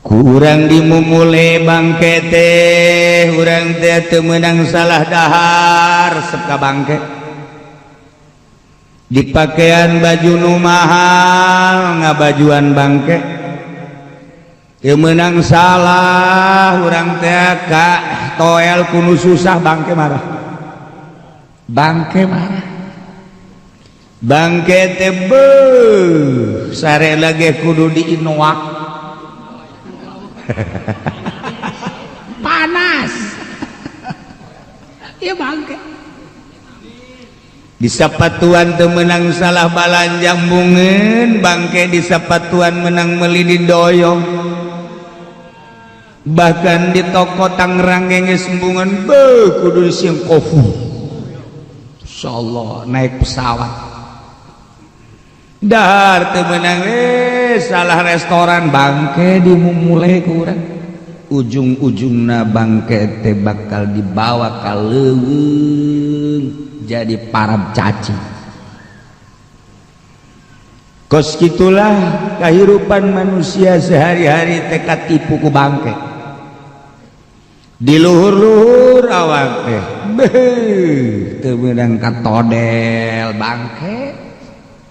kurang dimumule bangke teh urang teh teu meunang salah dahar seka bangke dipakaian baju nu mahal ngabajuan bangke teu meunang salah urang teh ka toel kudu susah bangke marah bangke teh beuh sare lagi kudu diinoak panas ya bangke di sapatuan teu meunang salah balanjang bungeun bangke di sapatuan menang meuli didoyong bahkan di toko Tangerang geus bungeun beuh kudu sieun kofu insyaallah naik pesawat dahar teu meunang salah restoran bangke dimumule ku urang ujung-ujungna bangke teh bakal dibawa ka leuweung jadi parab caci kos kitulah kahirupan manusia sehari-hari teh katipu ku bangke di luhur-luhur awak teh beuh teu meunang katodel bangke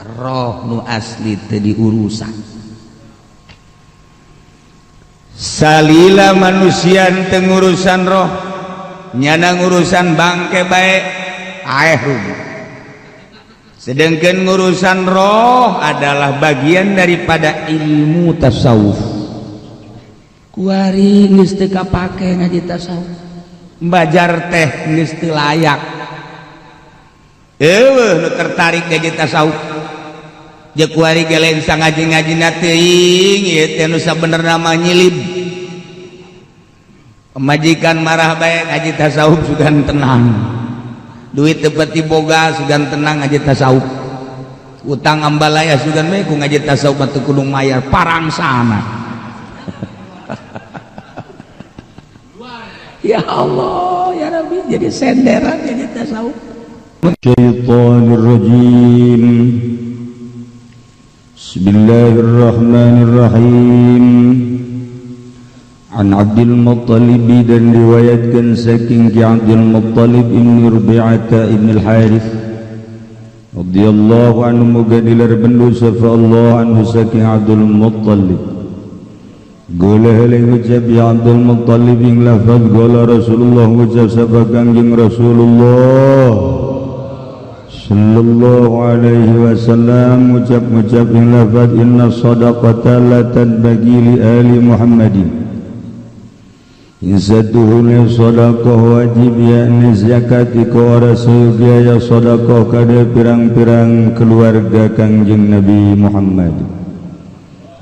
roh nu asli teu diurusan salila manusia teu ngurusan roh nyana ngurusan bangke bae aehum sedangkan ngurusan roh adalah bagian daripada ilmu tasawuf kuari geus teu kapake ngaji tasawuf mbajar teh geus teu layak eueuh nu tertarik ngaji tasawuf jeung kuari ge lain sangaji-ngajina teuing ieu teh nu sabenerna mah nyilib pemajikan marah bae ngaji tasawuf sugan tenang duit teu pati boga sugan tenang ngaji tasawuf utang ambalaya sugan bae ku ngaji tasawuf mah teu kudu mayar parangsana ya Allah ya Rabbi jadi senderan ngaji tasawuf syaitanir rajim Bismillahirrahmanirrahim. An Abdul Muttalib dan riwayatkan saking Abdul Muttalib ibn Rubi'ata ibn al-Harith radhiyallahu anhu moga dilarban dosa Allah anhu saking Abdul Muttalib gula haling ucap ya Abdul Muttalib ing lafaz gula Rasulullah ucap sabak kangjeng Rasulullah sallallahu alaihi wasallam ucap-ucap ing lafaz inna shadaqata la tanbaghi li ali Muhammadin insatuhuna sadaqah wajib yakni zakat iku ora sayugiaya sadaqah kada pirang-pirang keluarga kangjeng Nabi Muhammad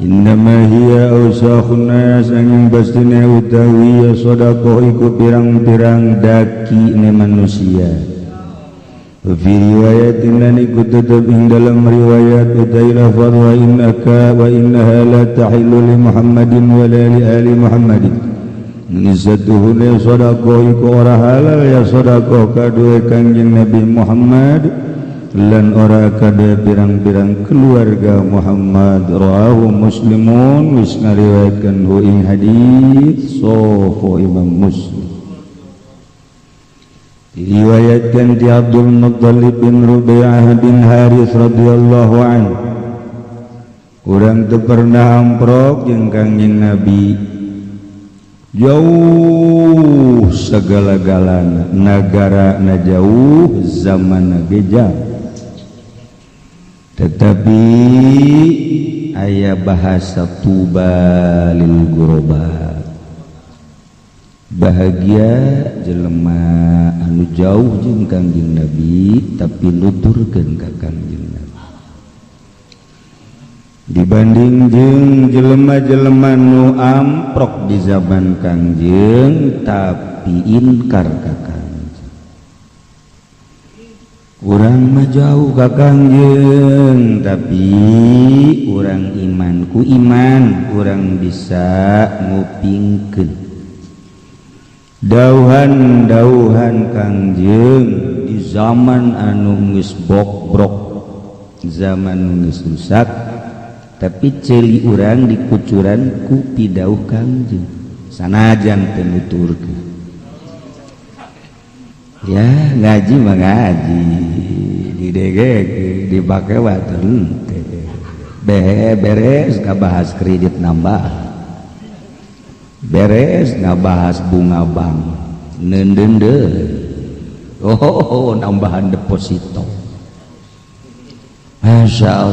innama hiya awsakhun nas angin pastine utawi ya sadaqah iku pirang-pirang daki ne manusia fi riwayatin lan iku tetep ing dalam riwayat utai lafaz wa innaka wa innaha la tahillu li Muhammadin wa la li ali Muhammadin nisatuhu la sadaqah iku ora halal ya sadaqah kadue kanjeng Nabi Muhammad lan ora kada pirang-pirang keluarga Muhammad rawahu Muslimun wis ngariwayatkeun hu ing hadis sahih Imam Muslim diriwayatkan di Abdul Muttalib bin Rubi'ah bin Harith radhiyallahu anhu urang teu pernah amprok jeung kangjeng Nabi jauh segala-galana nagara na jauh zaman na jauh tetapi aya bahasa tuba lil ghuraba bahagia jelema anu jauh jeung kangjeng Nabi tapi nuturkeun ka kangjeng Nabi dibanding jeung jelema-jelema nu amprok di zaman kangjeng tapi inkar ka kangjeng urang mah jauh ka kangjeng tapi urang iman ku iman urang bisa ngupingkeun dauhan-dauhan kangjeng di zaman anu geus bobrok zaman anu geus rusak tapi celi urang dikucuran ku pidauh Kangjeng sanajan teu nuturkeun ya ngaji mah ngaji didegek dipake wae beres ngabahas kredit nambah beres ngabahas bunga bank neundeuh oh nambahan deposito Masya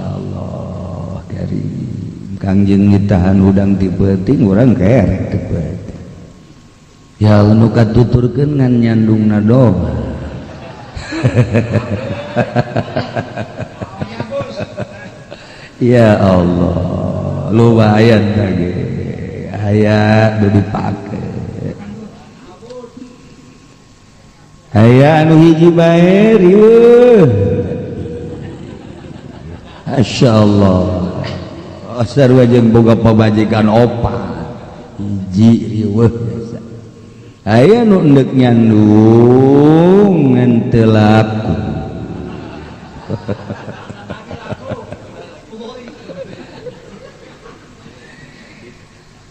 Allah karim Kangjeng ditahan udang di peuting urang kerek teu peuting ya nu katuturkeun ngan nyandungna doa ya Allah lumayan lagi aya nu dipake aya anu hiji bae riweuh masyaallah sarua jeung boga pabajikan opat hiji riweuh biasa aya nu endek nyandung ngan teu laku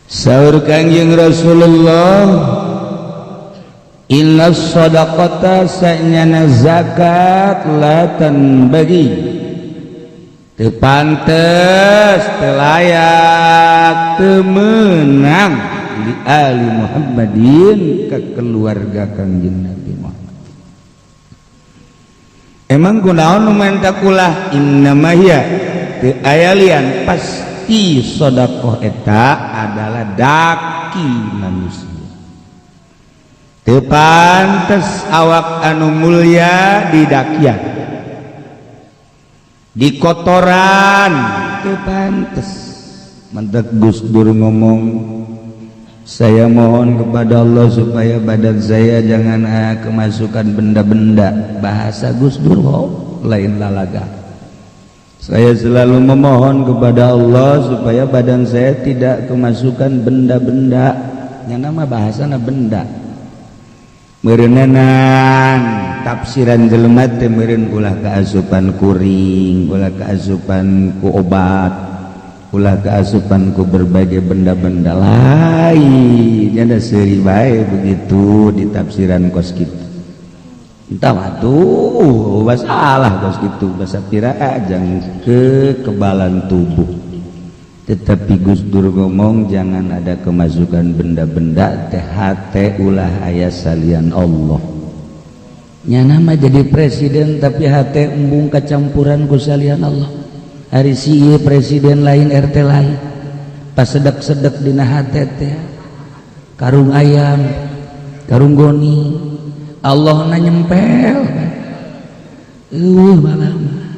saur Kangjeng Rasulullah inna shadaqata sa'nyana zakat la tanbagi teu pantes teu layak teu meunang li ali Muhammadin ka keluarga Kangjeng Nabi Muhammad emang kunaon nu menta kulah innama hiya teu aya lian pasti sedekah eta adalah daki manusia teu pantes awak anu mulia didakian di kotoran teu pantes mentek Gus Dur ngomong saya mohon kepada Allah supaya badan saya jangan kemasukan benda-benda bahasa Gus Dur lain lalaga saya selalu memohon kepada Allah supaya badan saya tidak kemasukan benda-benda yang nama bahasana benda meureuneunan tafsiran jelema teh meureun ulah kaasupan kuring ulah kaasupan ku obat ulah kaasupan ku berbagai benda-benda lain nya seuri bae begitu di tafsiran kos kitu entah atuh masalah kos kitu basa pira ajang kekebalan tubuh tetapi Gus Dur ngomong jangan ada kemasukan benda-benda teh hate ulah aya salian Allah nya nama jadi presiden tapi hate embung kacampuran ku salian Allah hari si presiden lain RT lain pas sedek-sedek dina hate teh karung ayam karung goni Allah na nyempel malam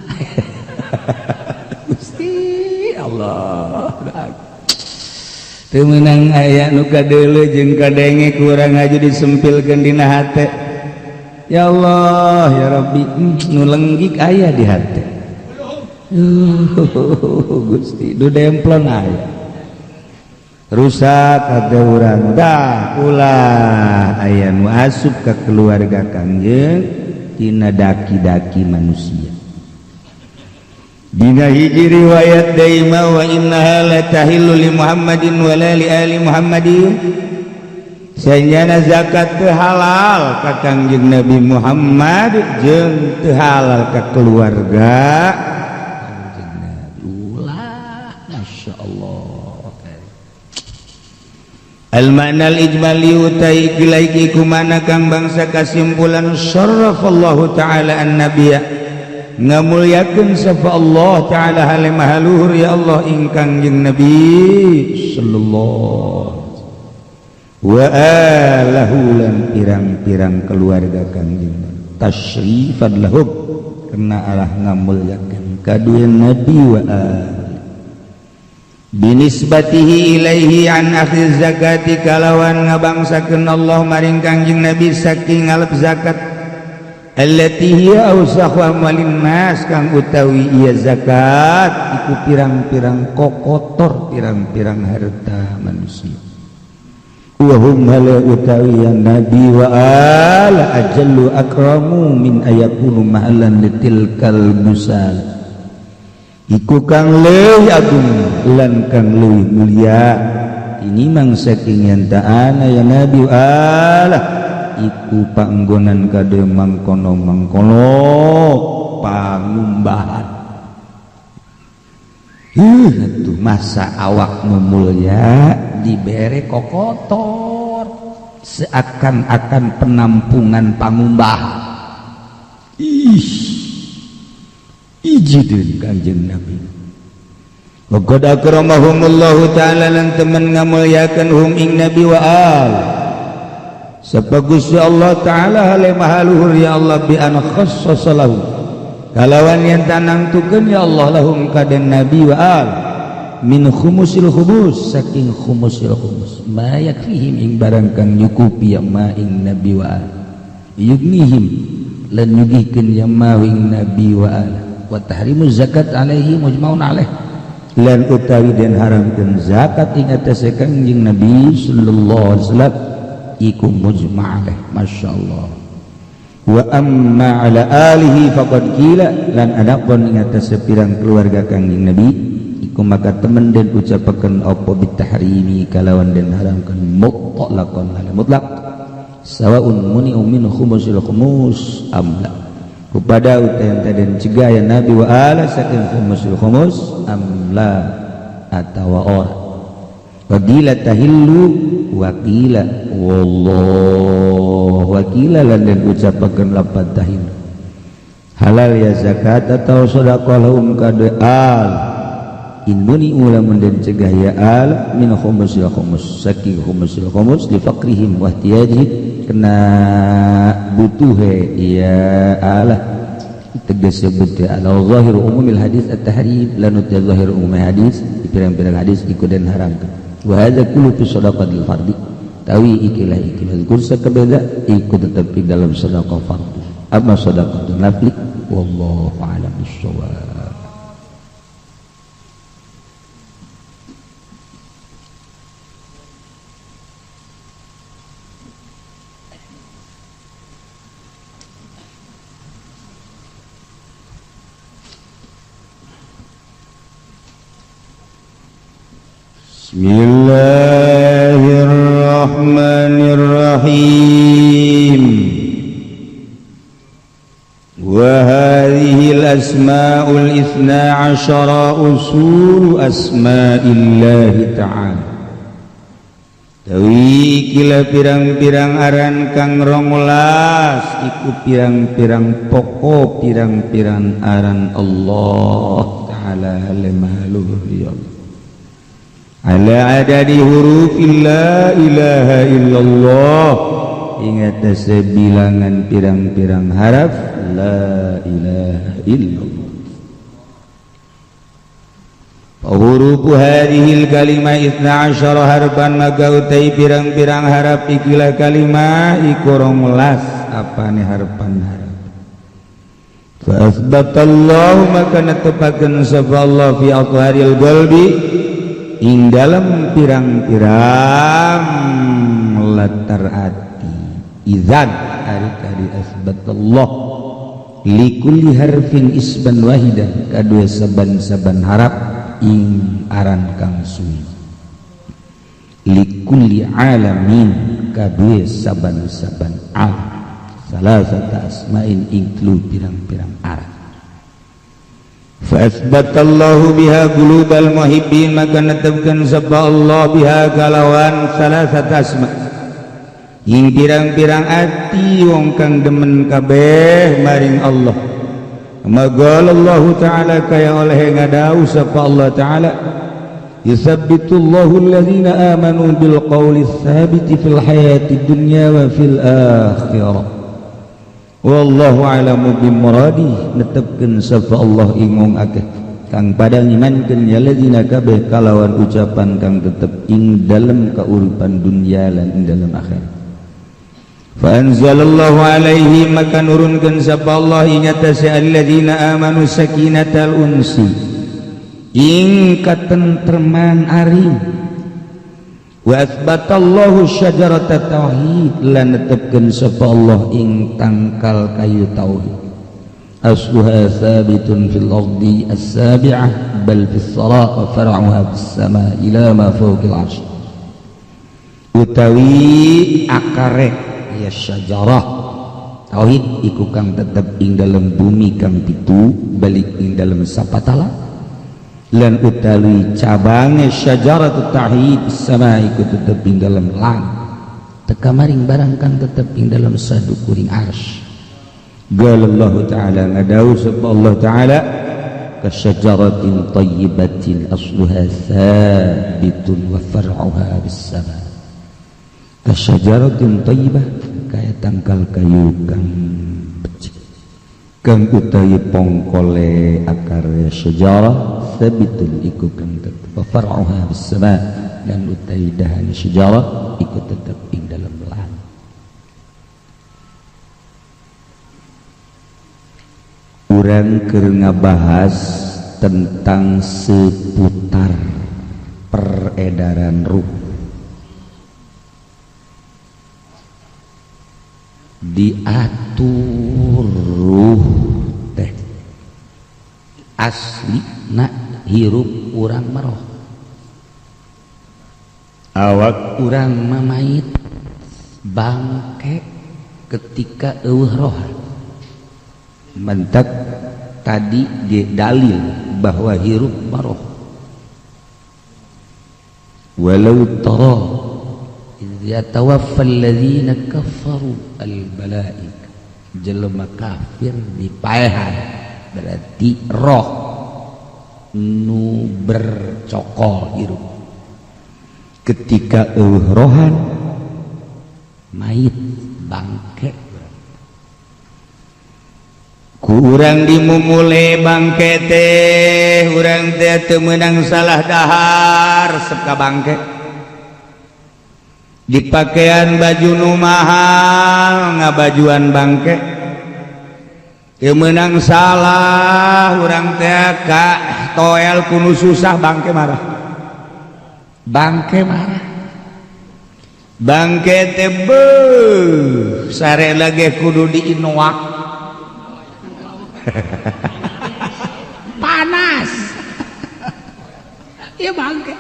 Allah teu meunang aya nu kadeuleu jeung kadenge kurang aja disempilkeun dina hate ya Allah ya Rabbi nu lenggik aya di hate Gusti du demplon aya rusak hate urang dah ulah aya nu asup ka keluarga Kangjeng tina daki-daki manusia dina hiji riwayat daima wa innaha la tahillu li Muhammadin wa la li ali Muhammadin saenyana zakat teu halal ka Kangjeng Nabi Muhammad jeung teu halal ka keluarga Kangjeng Nabi ulah masyaallah al ma'na al ijmali utai kilaiki kumana kang bangsa kasimpulan syarrafallahu taala an-nabiyya ngamulyakeun sapa Allah taala halim haluhur ya Allah ingkang jeung Nabi sallallahu wa alahu lan pirang-pirang keluarga Kangjeng tasyrifan lahum karena Allah ngamulyakeun kadueun Nabi wa binisbatihi ilaihi an akhiz zakati kalawan ngabangsakeun Allah maring Kangjeng Nabi saking ngalep zakat allati hiya awsakhu amalin nas kang utawi ieu zakat iku pirang-pirang kokotor pirang-pirang harta manusia wa hum hala utawi yang nabi wa ala ajallu akramu min ayakunu mahalan litilkal busal iku kang leuwih agung lan kang leuwih mulia ini mang saking yantaana ya nabi Allah iku panggonan kade mangkono pangumbahan atuh masa awak nu mulia dibere kokotor seakan-akan penampungan pangumbahan ijidun kanjeng Nabi wa qad akramahumullahu ta'ala lan temen ngamulyakeun hum ing Nabi wa al sabagus ya Allah ta'ala hale mahaluhur ya Allah bi an khassasa lahu kalawan yang tanangtukeun ya Allah lahum kaden Nabi wa al min khumusil khumus saking khumusil khumus ma yakfihim ing barang kang nyukupi ya ma ing Nabi wa al yugnihim lan nyugihkeun ya ma ing Nabi wa al wa tahrimu zakat alaihi mujmaun alaih lan utawi den haramkeun zakat ing atase kanjeng Nabi sallallahu alaihi wasallam iku mujma' alaih masyaallah wa amma ala alihi faqad qila lan adapun ing atase pirang keluarga kanjeng Nabi iku maka temen den ucapaken apa bitahrimi kalawan den haramkeun mutlaqan ala mutlaq sawaun muni'u min khumusil khumus amla kepada utayan dan cegah ya Nabi wa ala saking khumusul khumus amla atawa ora waqila tahillu waqila wallahu waqila lan den ucapaken lafaz tahillu halal ya zakat atau sedekah lahum kade al inmuni ulamun den cegah ya al min khumusil khumus saking khumusil khumus li faqrihim wa ihtiyajihim kena butuhe ya Allah tegas sebut ya Allah zahir umumil hadis at-tahrim lan zahir umum hadis di pirang-pirang hadis ikut dan haram wa hadza kullu fi shadaqatil fardhi tawi ikilah kursa kebeda ikut tetap di dalam sedekah fardhu amma shadaqatul nafli wallahu a'lam bissawab. Bismillahirrahmanirrahim. Wa hadhil asma'ul itsna asyara usul asma'illahi ta'ala. Tawi kila pirang-pirang aran kang 12 iku pirang-pirang pokok pirang-pirang aran Allah Ta'ala mahaluhur ya Allah. Ala adadi hurufil la ilaha illallah ingat sebilangan pirang-pirang haraf la ilaha illallah hurufu hadhil kalimah 12 harfan maka utai pirang-pirang haraf ikilah kalimah iku 12 apane harfan haraf fa asbatallahu maka netepaken sapa Allah fi atharil qalbi ing dalam pirang-pirang latar hati izan ari asbatallah likulli harfin isban wahidan kadua saban-saban harap ing aran kang suwi likulli alamin kadua saban-saban alam salasata asma'in inklu pirang-pirang aran fa asbatallahu biha qulubal muhibbin maka netepkeun sapa Allah biha kalawan salasata asma' ing pirang-pirang ati wong kang demen kabeh maring Allah magal Allah Ta'ala kaya oleh ngadau sapa Allah Ta'ala yusabbitullahu alladhina amanu bil qawli tsabiti fil hayati dunya wa fil akhirah wallahu a'lamu bimuradi netepkeun sapa Allah ingong akeh kang padang imankeun ya alladzina kabeh kalawan ucapan kang tetep ing dalem kauripan dunya lan ing dalem akhirat fa anzalallahu alaihi maka nurunkeun sapa Allah ing atase alladzina amanu sakinatal unsi ing katentreman aring wa asbatallahu syajarata tauhid lan netepkeun sapa Allah ing tangkal kayu tauhid asluha thabitun fil ardi as-sabi'ah bal fis sara wa far'uha fis sama ila ma fawqil 'arsy utawi akare ya syajarah tauhid iku kang tetep ing dalam bumi kang pitu balik ing dalam sapatala lan utawi cabange syajaratut tauhid sama iku tetep ing dalam langit teka maring barang kang tetep ing dalam sadukuring arsy qala Allah taala ngadawu sapa Allah taala kasyajaratin thayyibatin asluha thabitun wa far'uha bis sama kasyajaratin thayyibah kaya tangkal kayu kang becik kang utawi pongkole akar syajarah thabitun iku kang tetep wa far'uha bis sama dan utawi dahan syajarah iku tetep ing dalam langit. Urang keur ngabahas tentang seputar peredaran ruh. Diatur ruh teh asli nak hirup urang maroh awak urang mamait bangke ketika eueuh roh mentak tadi dia dalil bahwa hirup maroh walau tara yatawaffal ladzina kafaru al-malaik jelema kafir dipaehan berarti roh nu bercokol hirup ketika rohan mayit bangke kurang dimumule bangke teh urang teh teu meunang salah dahar seka bangke dipakaian baju nu mahal ngabajuan bangke teu meunang salah urang teh ka toel kudu susah bangke marah bangke marah bangke teh beuh sare lagi kudu diinoak panas ya bangke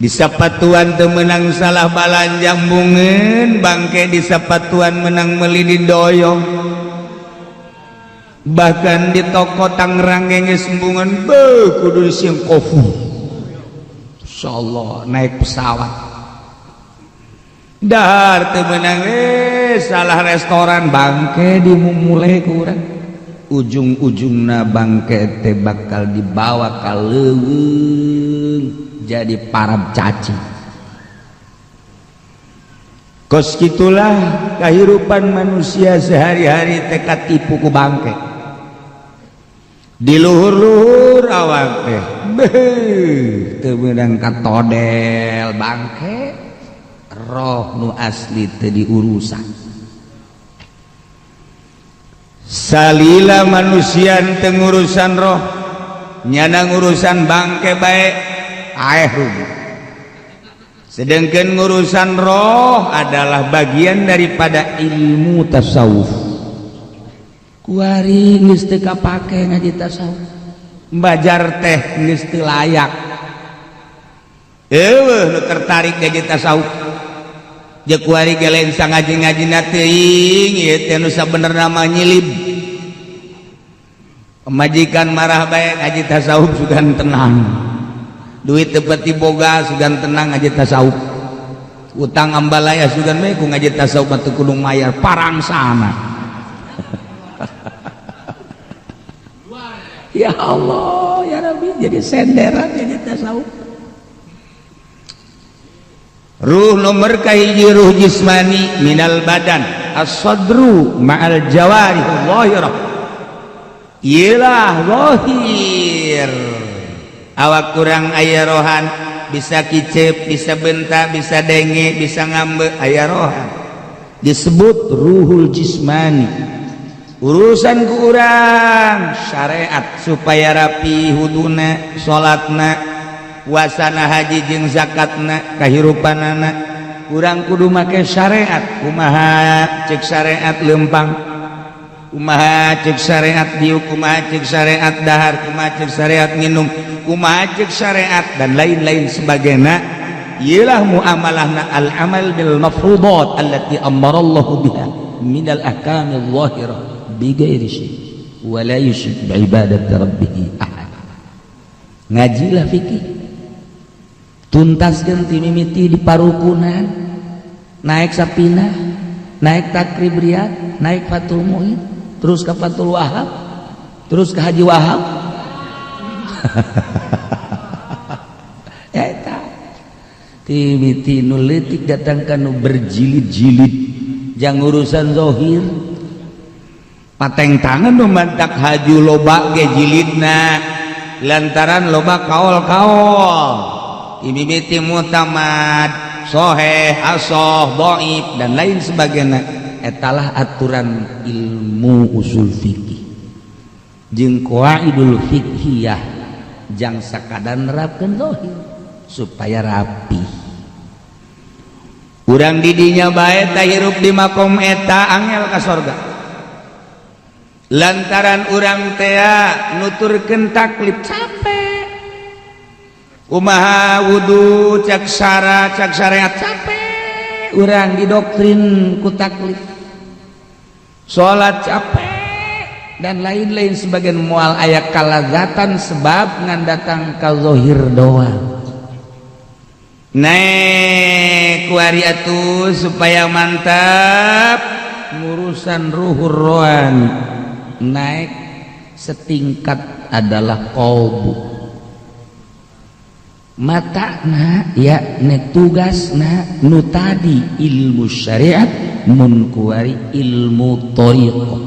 di sapatuan teu meunang salah balanjang bungeun bangke di sapatuan menang meuli didoyong bahkan di toko Tangerang geus bungeun beuh kudu disieun kofu insyaallah naik pesawat dahar teu meunang salah restoran bangke dimumule ku urang ujung-ujungna bangke teh bakal dibawa ka leuweung jadi parab caci kos gitulah kehidupan manusia sehari-hari teh katipu ku bangke di luhur-luhur awak teh beuh teu meunang katodel bangke roh nu asli teu diurusan salila manusia teu ngurusan roh nyana ngurusan bangke bae sedangkan ngurusan roh adalah bagian daripada ilmu tasawuf kuari geus teu kapake ngaji tasawuf mbajar teh geus teu layak eueuh nu tertarik ngaji tasawuf jeung kuari ge lain sangaji-ngajina teuing ieu teh nu sabenerna mah nyilib pemajikan marah bae ngaji tasawuf sugan tenang duit tepati boga sugan tenang ngaji tasawuf utang ambalaya sugan we ku ngaji tasawuf teu kudu mayar parang sana ya Allah ya Rabbi jadi senderan ngaji tasawuf ruh nomor kahiji ruh jismani minal badan as-sadru ma'al jawarih dhahirah ialah zahir awak kurang aya rohan bisa kicep bisa bentak bisa denge bisa ngambe aya rohan disebut ruhul jismani urusan ku urang syariat supaya rapi huduna salatna puasana haji jeung zakatna kahirupanana urang kudu make syariat kumaha cek syariat lempang kumaha ceuk syariat diuk, kumaha ceuk syariat dahar, kumaha ceuk syariat minum, kumaha ceuk syariat dan lain-lain sebagainya. Ialah muamalahna al-amal bil mafruḍat allati amarallahu biha min al-ahkamil zahirah bi ghairi syai' wa la yusyrik bi ibadati rabbih ahad. Ngajilah fikih, tuntaskeun ti mimiti di parukunan, naik sapinah, naik takrib riyad, naik fatul mu'in, terus ke fatul wahab, terus ke haji wahab. Ya eta timiti nu leutik datang ka nu berjilid-jilid jang urusan zahir pateng tangan nu mantak haju loba ge jilidna lantaran loba kaol-kaol imimiti mutamad soheh asoh dhaif dan lain sebagainya. Etalah aturan ilmu usul fikih jeung qawaidul fiqhiyah jang sakadar nerapkeun zahir supaya rapi. Urang didinya bae tah hirup di makom eta angel ka sorga lantaran urang teh nuturkeun taklif capek. Kumaha wudu cak syariat capek urang didoktrin ku taklif, salat capek dan lain-lain sebagian moal aya kalazatan sebab ngan datang ka zahir doang. Naik kuari atuh supaya mantap ngurusan ruhur rohani, naik setingkat adalah qalbu. Matana ya ne tugasna nu tadi ilmu syariat mun kuari ilmu thariqah.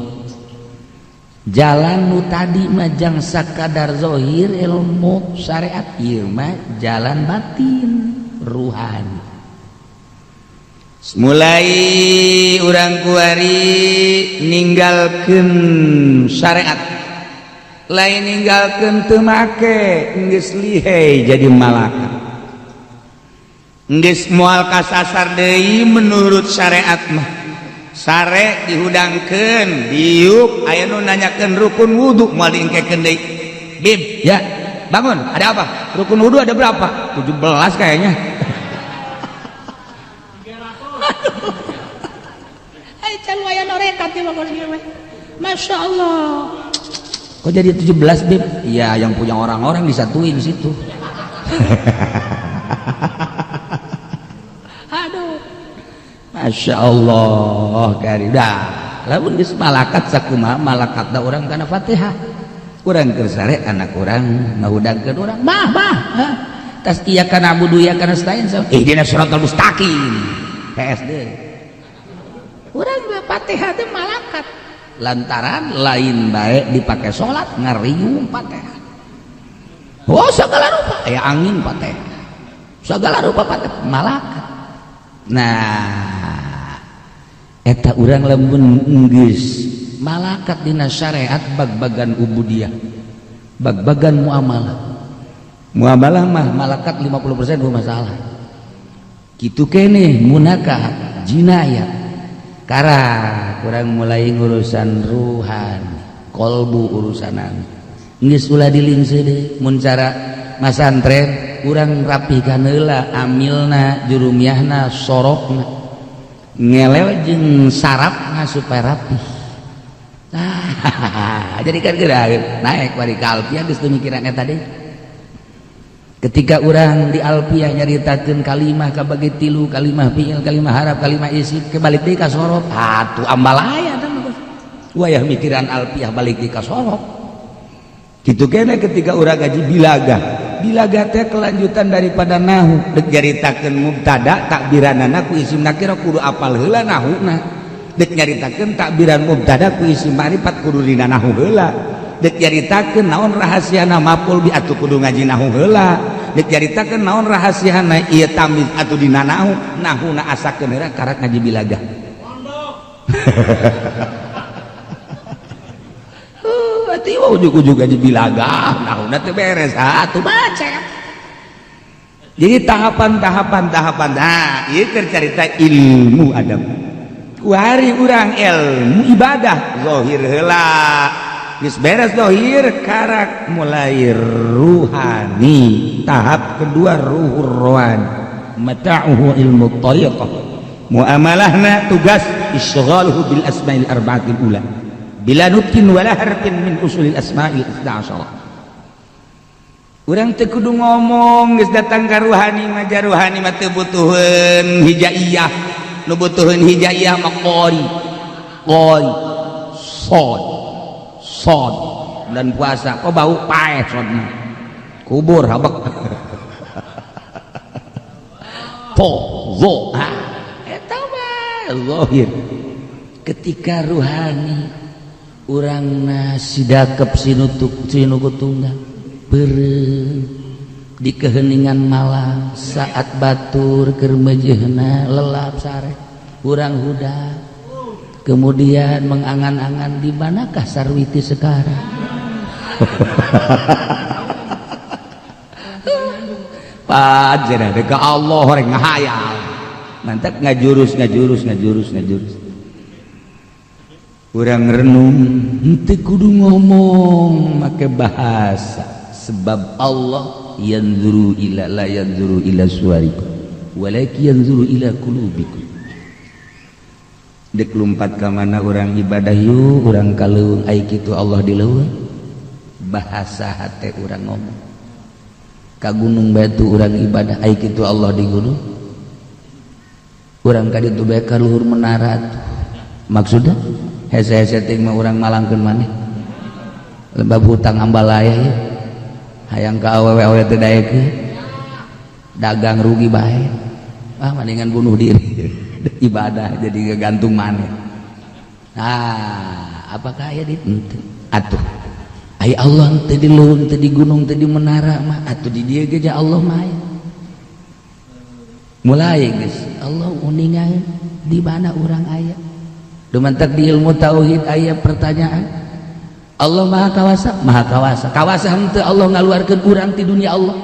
Jalan nu tadi mah jang sakadar zahir ilmu syariat, ieu mah jalan batin ruhani. Mulai urang kuari ninggalkeun syariat, lain ninggalkeun teu make, geus lihai jadi malaka, geus moal kasasar deui menurut syariat mah. Sare dihudangkeun diuk aya nu nanyakeun rukun wudu moal diengkekeun deui. Bib, ya, bangun, ada apa? Rukun wudu ada berapa? 17 kayaknya. Ai can waya norekat ya bagus ieu. Masya Allah. Kok jadi 17, Bib? Iya, yang punya orang-orang disatuin situ. Aduh. Masya Allah, kari dah. Lamun geus malakat sakumaha malakatna urang kana Fatihah. Urang keur sare anak urang ngahudangkeun urang, "Bah, tas iyyaka na'budu wa iyyaka nasta'in." Ihdinas siratal mustaqim. PSD. Urang ge Fatihah teh malakat. Lantaran lain bae dipake salat ngariung Fatihah. Oh, segala rupa aya angin Fatihah. Segala rupa Fatihah malakat. Nah, eta urang lamun geus malakat dina syariat bag-bagan ubudiyah, bag-bagan muamalah. Muamalah mah malakat 50% masalah. Kitu keneh munakah jinayah. Kara kurang mulai urusan ruhan, kolbu urusanan. Geus ulah dilingse deui mun cara masantren urang rapihkan heula amilna, jurumiahna, sorokna. Ngelew jeung sarafna supaya rapih. Jadi kan geura naik bari ka alfiah geus teu mikiran eta deui. Ketika urang di alfiah nyaritakeun kalimah kabagi 3, kalimah fi'il, kalimah haraf, kalimah isim, kebalik deui ka sorof. Atuh ambal aya eta mah. Wayah mikiran alfiah balik deui ka sorof. Kitu keneh ketika urang ngaji bilagah. Bilagah teh kelanjutan daripada nahu. Deuk nyaritakeun mubtada takbiranana ku isim nakira kudu apal heula nahuna. Dek nyaritakeun takbiran mubtada ku isim ma'rifat kudu dina nahu heula. Dek nyaritakeun naon rahasiana maf'ul bi atuh kudu ngaji nahu heula. Dek nyaritakeun naon rahasiana ieu tamiz atuh dina nahu, nahuna asakeun heula karak ngaji bilagah. Ati ujug-ujug ngaji bilagah, nahuna teu beres atuh baca. Jadi tahapan. Nah, ieu keur carita ilmu adab. kuari urang ilmu ibadah zahir heula geus beres zahir karak mulai ruhani tahap kedua ruhur rohani mata'uhu ilmu tariqah muamalahna tugas isyghaluhu bil asma'il arba'atil ula bila nutkin wala harfin min usulil asma'il 11. Urang teu kudu ngomong geus datang ka ruhani mah ruhani mah teu butuheun hijaiyah nu butuheun hijaiyah mah qori sod dan puasa kok bau paeh sodna kubur habek zo eta mah zahir ketika ruhani urangna sidakep sinu kutunggal beureum di keheningan malam saat batur keur meujeuhna lelap sare urang huda kemudian mengangan-angan di manakah Sarwiti sekarang panjenengan ka Allah horeng ngahayal mantap ngajurus urang renung henteu kudu ngomong make bahasa sebab Allah yanzuru ila la yanzuru ila suwarikum walakin yanzuru ila qulubikum dek lumpat ka mana urang ibadah yuk urang kaleuweung ai kitu Allah dileuweung bahasa hate urang ngomong ka gunung batu urang ibadah ai kitu Allah di gunung urang ka ditu bae ka luhur menara maksudna hese-hese teh mah urang malangkeun maneh lebab hutang ambalaya ya hayang ka awewe teh daekeun dagang rugi bae mendingan bunuh diri ibadah jadi gantung maneh apakah aya di henteu atuh ai Allah teu di luhur teu di gunung teu di menara mah atuh di dieu ge Allah mah mulai geus Allah uningan di mana urang aya dumantak di ilmu tauhid aya pertanyaan Allah maha kawasa kawasa henteu Allah ngaluarkeun urang ti dunia Allah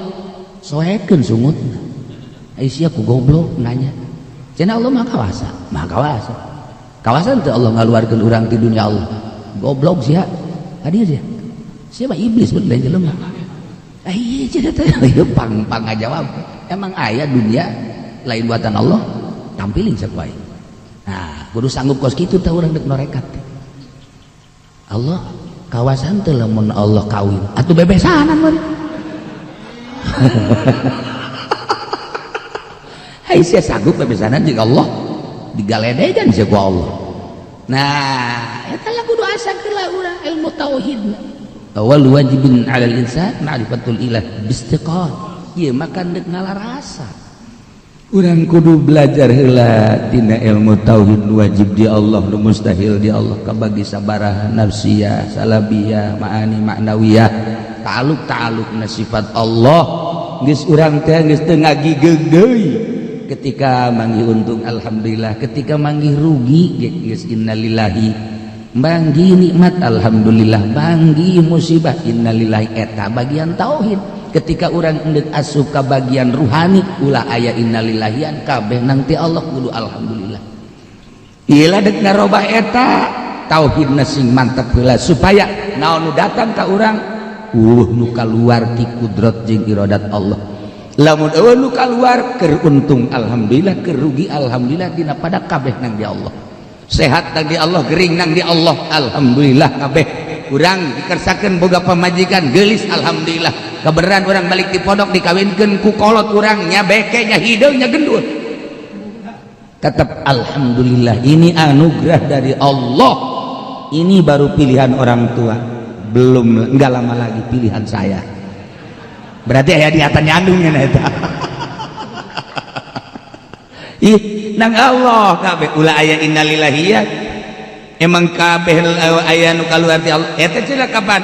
soekeun sungutna ai sia ku goblok nanya cenah Allah maha kawasa henteu Allah ngaluarkeun urang ti dunia Allah goblok sia hadir sia sia mah iblis bener jelema ieu cenah teh ieu pang ngajawab emang aya dunia lain buatan Allah tampilin sapoe nah kudu sanggup kos kitu teh urang dek norekat Allah kawasan teh lamun Allah kawin atuh bebesanan mun hai sia sanggup bebesanan jeung Allah digaledegan sia ku Allah nah eta lah kudu asakeun urang ilmu tauhid awal wajibin 'alal insan ma'rifatul ilah bistiqan ieu mah kan deuk ngalarasa urang kudu belajar heula tina ilmu tauhid wajib di Allah nu mustahil di Allah kabagi sabaraha nafsiyah salabiyah ma'ani ma'nawiyah ta'alluq sifat Allah geus urang teh geus teu ngagigeug deui ketika manggih untung alhamdulillah ketika manggih rugi geus innalillahi manggih nikmat alhamdulillah manggih musibah innalillahi eta bagian tauhid ketika orang hendak asup ke bagian ruhani ulah aya innalillahian kabeh nang ti Allah kudu alhamdulillah ieu dek narobah eta tauhidna sing mantep heula supaya naon nu datang ka urang nu kaluar ti kudrat jeung iradat Allah lamun nu kaluar keur untung alhamdulillah keur rugi alhamdulillah dina pada kabeh nang di Allah sehat nang di Allah gering nang di Allah alhamdulillah kabeh urang dikersakeun boga pamajikan geulis alhamdulillah kebenaran orang balik di pondok dikawinkeun ku kolot urang nya beke nya hideung nya gendut tetap alhamdulillah ini anugerah dari Allah ini baru pilihan orang tua belum enggak lama lagi pilihan saya berarti aya di atas nyandungnya eta ih nang Allah kabeh ulah aya innalillahiyat emang kabeh aya nu kaluar ti Allah eta cenah kapan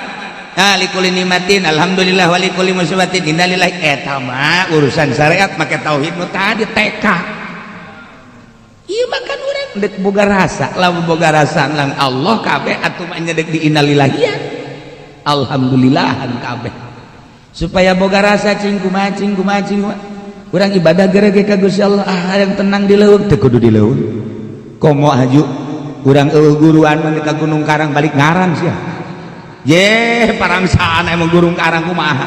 likulli nikmatin alhamdulillah wa likulli musibatin innalillahi eta mah urusan syariat make tauhid nu tadi TK ieu mah kan urang deuk boga rasa lamun boga rasa nang Allah kabeh atuh mah nya deuk di innalillahian alhamdulillahan kabeh supaya boga rasa cing kumaha urang ibadah gara-gara ka Gusti Allah yang tenang di leuweung teu kudu di leuweung komo aju urang guruan mah ka Gunung Karang balik ngarang sia ye parangsana emang Gunung Karang kumaha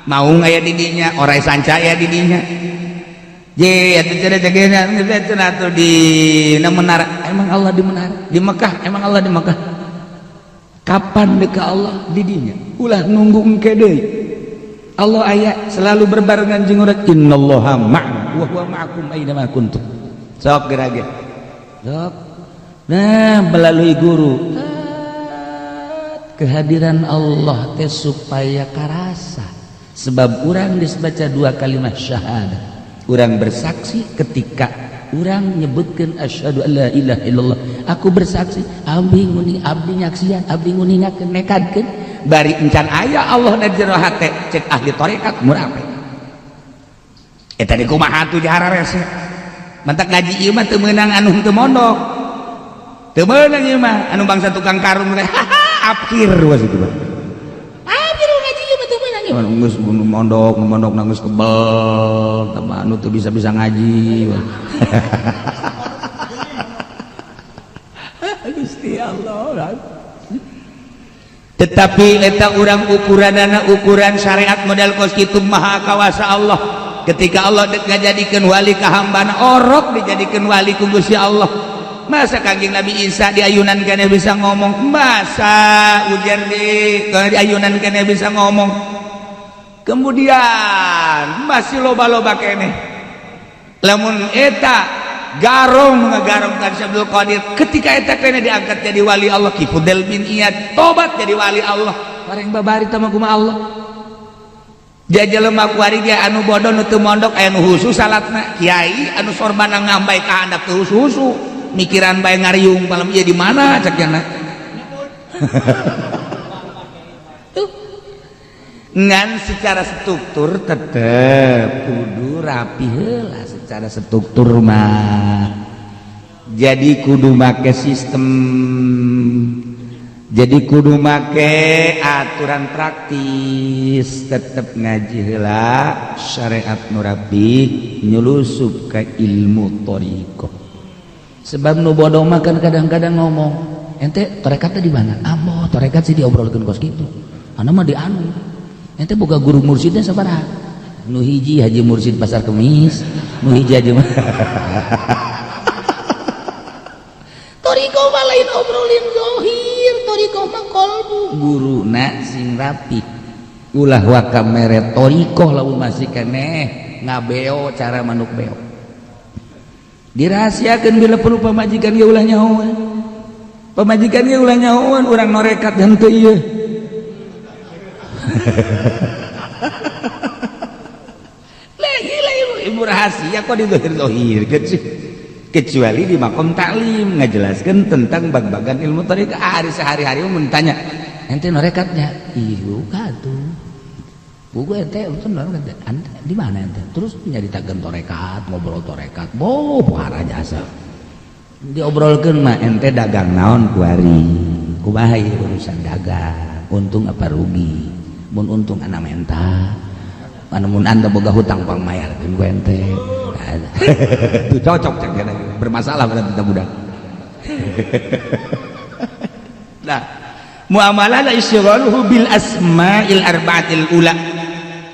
mau aya di dinya orai sanca aya di dinya ye atuh cenah cegena cenah atuh di menara emang Allah di menara di Mekah emang Allah di Mekah kapan deka Allah di dinya ulah nunggu engke deui Allah aya selalu berbarengan jeung urang innallaha ma'ana wa huwa ma'akum aina ma kuntum sok gerage sok nah melalui guru kehadiran Allah teh supaya karasa sebab urang geus baca 2 kalimat syahadat urang bersaksi ketika urang nyebutkeun asyhadu alla ilaha illallah aku bersaksi abdi nguni abdi nyaksian abdi nguningakeun nekadkeun bari encan aya Allah na jero hate cek ahli tarekat murape eta di kumaha atuh dihararese mantak ngaji ieu mah teu meunang anu teu mondok teu meunang ieu mah anu bangsa tukang karung teh apkir was itu mah apkir ngaji ieu mah teu meunang ieu geus mondok nangis kebel tama anu teu bisa-bisa ngaji Gusti Allah tetapi eta urang ukuranana ukuran syariat model kos kitu maha kawasa Allah ketika Allah ngajadikeun wali ka hambana orok dijadikeun wali ku Gusti Allah masa Kangjeng Nabi Isa di ayunan keneh bisa ngomong masa ujar di ayunan keneh bisa ngomong kemudian masih loba-loba keneh lamun eta garong ngagarongkan Syekh Abdul Qadir ketika eta keneh diangkat jadi wali Allah Ki Fudel bin Iyad tobat jadi wali Allah bareng babari teh mah kumaha Allah dia jelema kuari dia anu bodoh nu teu mondok aya nu husu salatna kiai anu sorbana ngambay ka handap teu husu mikiran bae ngariung malam ieu di mana cek yana ngan secara struktur tetep kudu rapi heula secara struktur mah jadi kudu make sistem jadi kudu make aturan praktis tetep ngaji heula syariat nu rapi nyulusup ka ilmu thariqah sebab nu bodoh mah kan kadang-kadang ngomong ente tarekat di mana ambo tarekat sih diobrolkeun kos kitu anu mah di anu ente boga guru mursyidnya sabaraha nu hiji Haji Mursyid Pasar Kemis nu hiji aja mah thariqah mah lain obrolin zahir thariqah mah qalbu guruna sing rapi ulah wa kamere thariqah lamun masih keneh ngabeo cara manuk beo dirahasiakeun bila perlu pamajikan ge ulah nyahoan pamajikan ge ulah nyahoan urang norekat henteu ieu ilmu rahasia kok didohir-dohir kecuali di makom taklim ngajelaskan tentang bag-bagan ilmu thariqah hari sehari-hari mun tanya ente norekatnya iya katuh buku ente di mana ente terus nyaritakeun tarekat ngobrol tarekat pohara jasa diobrolkeun mah ente dagang naon kuari kumaha ieu urusan dagang untung apa rugi mun untung anak menta mana mun anda boga hutang pangmayar ku ente itu cocok cek bermasalah berarti kita budak nah muamalah la isyghaluhu bil asma'il arba'atil ula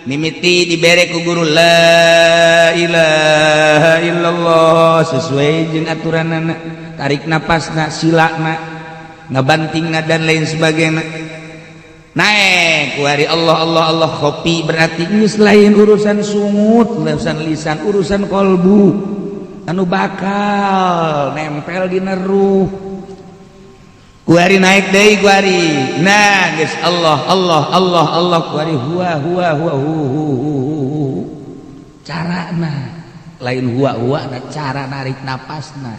mimiti dibere ku guru la ilaha illallah sesuai jeung aturanana tarik napasna silana ngabantingna dan lain sebagainya naik kuari Allah Allah Allah kopi berarti geus lain urusan sungut urusan lisan urusan kolbu anu bakal nempel dina ruh kuari naik deui kuari nah geus Allah Allah Allah Allah kuari huwa carana lain huwa na cara narik napasna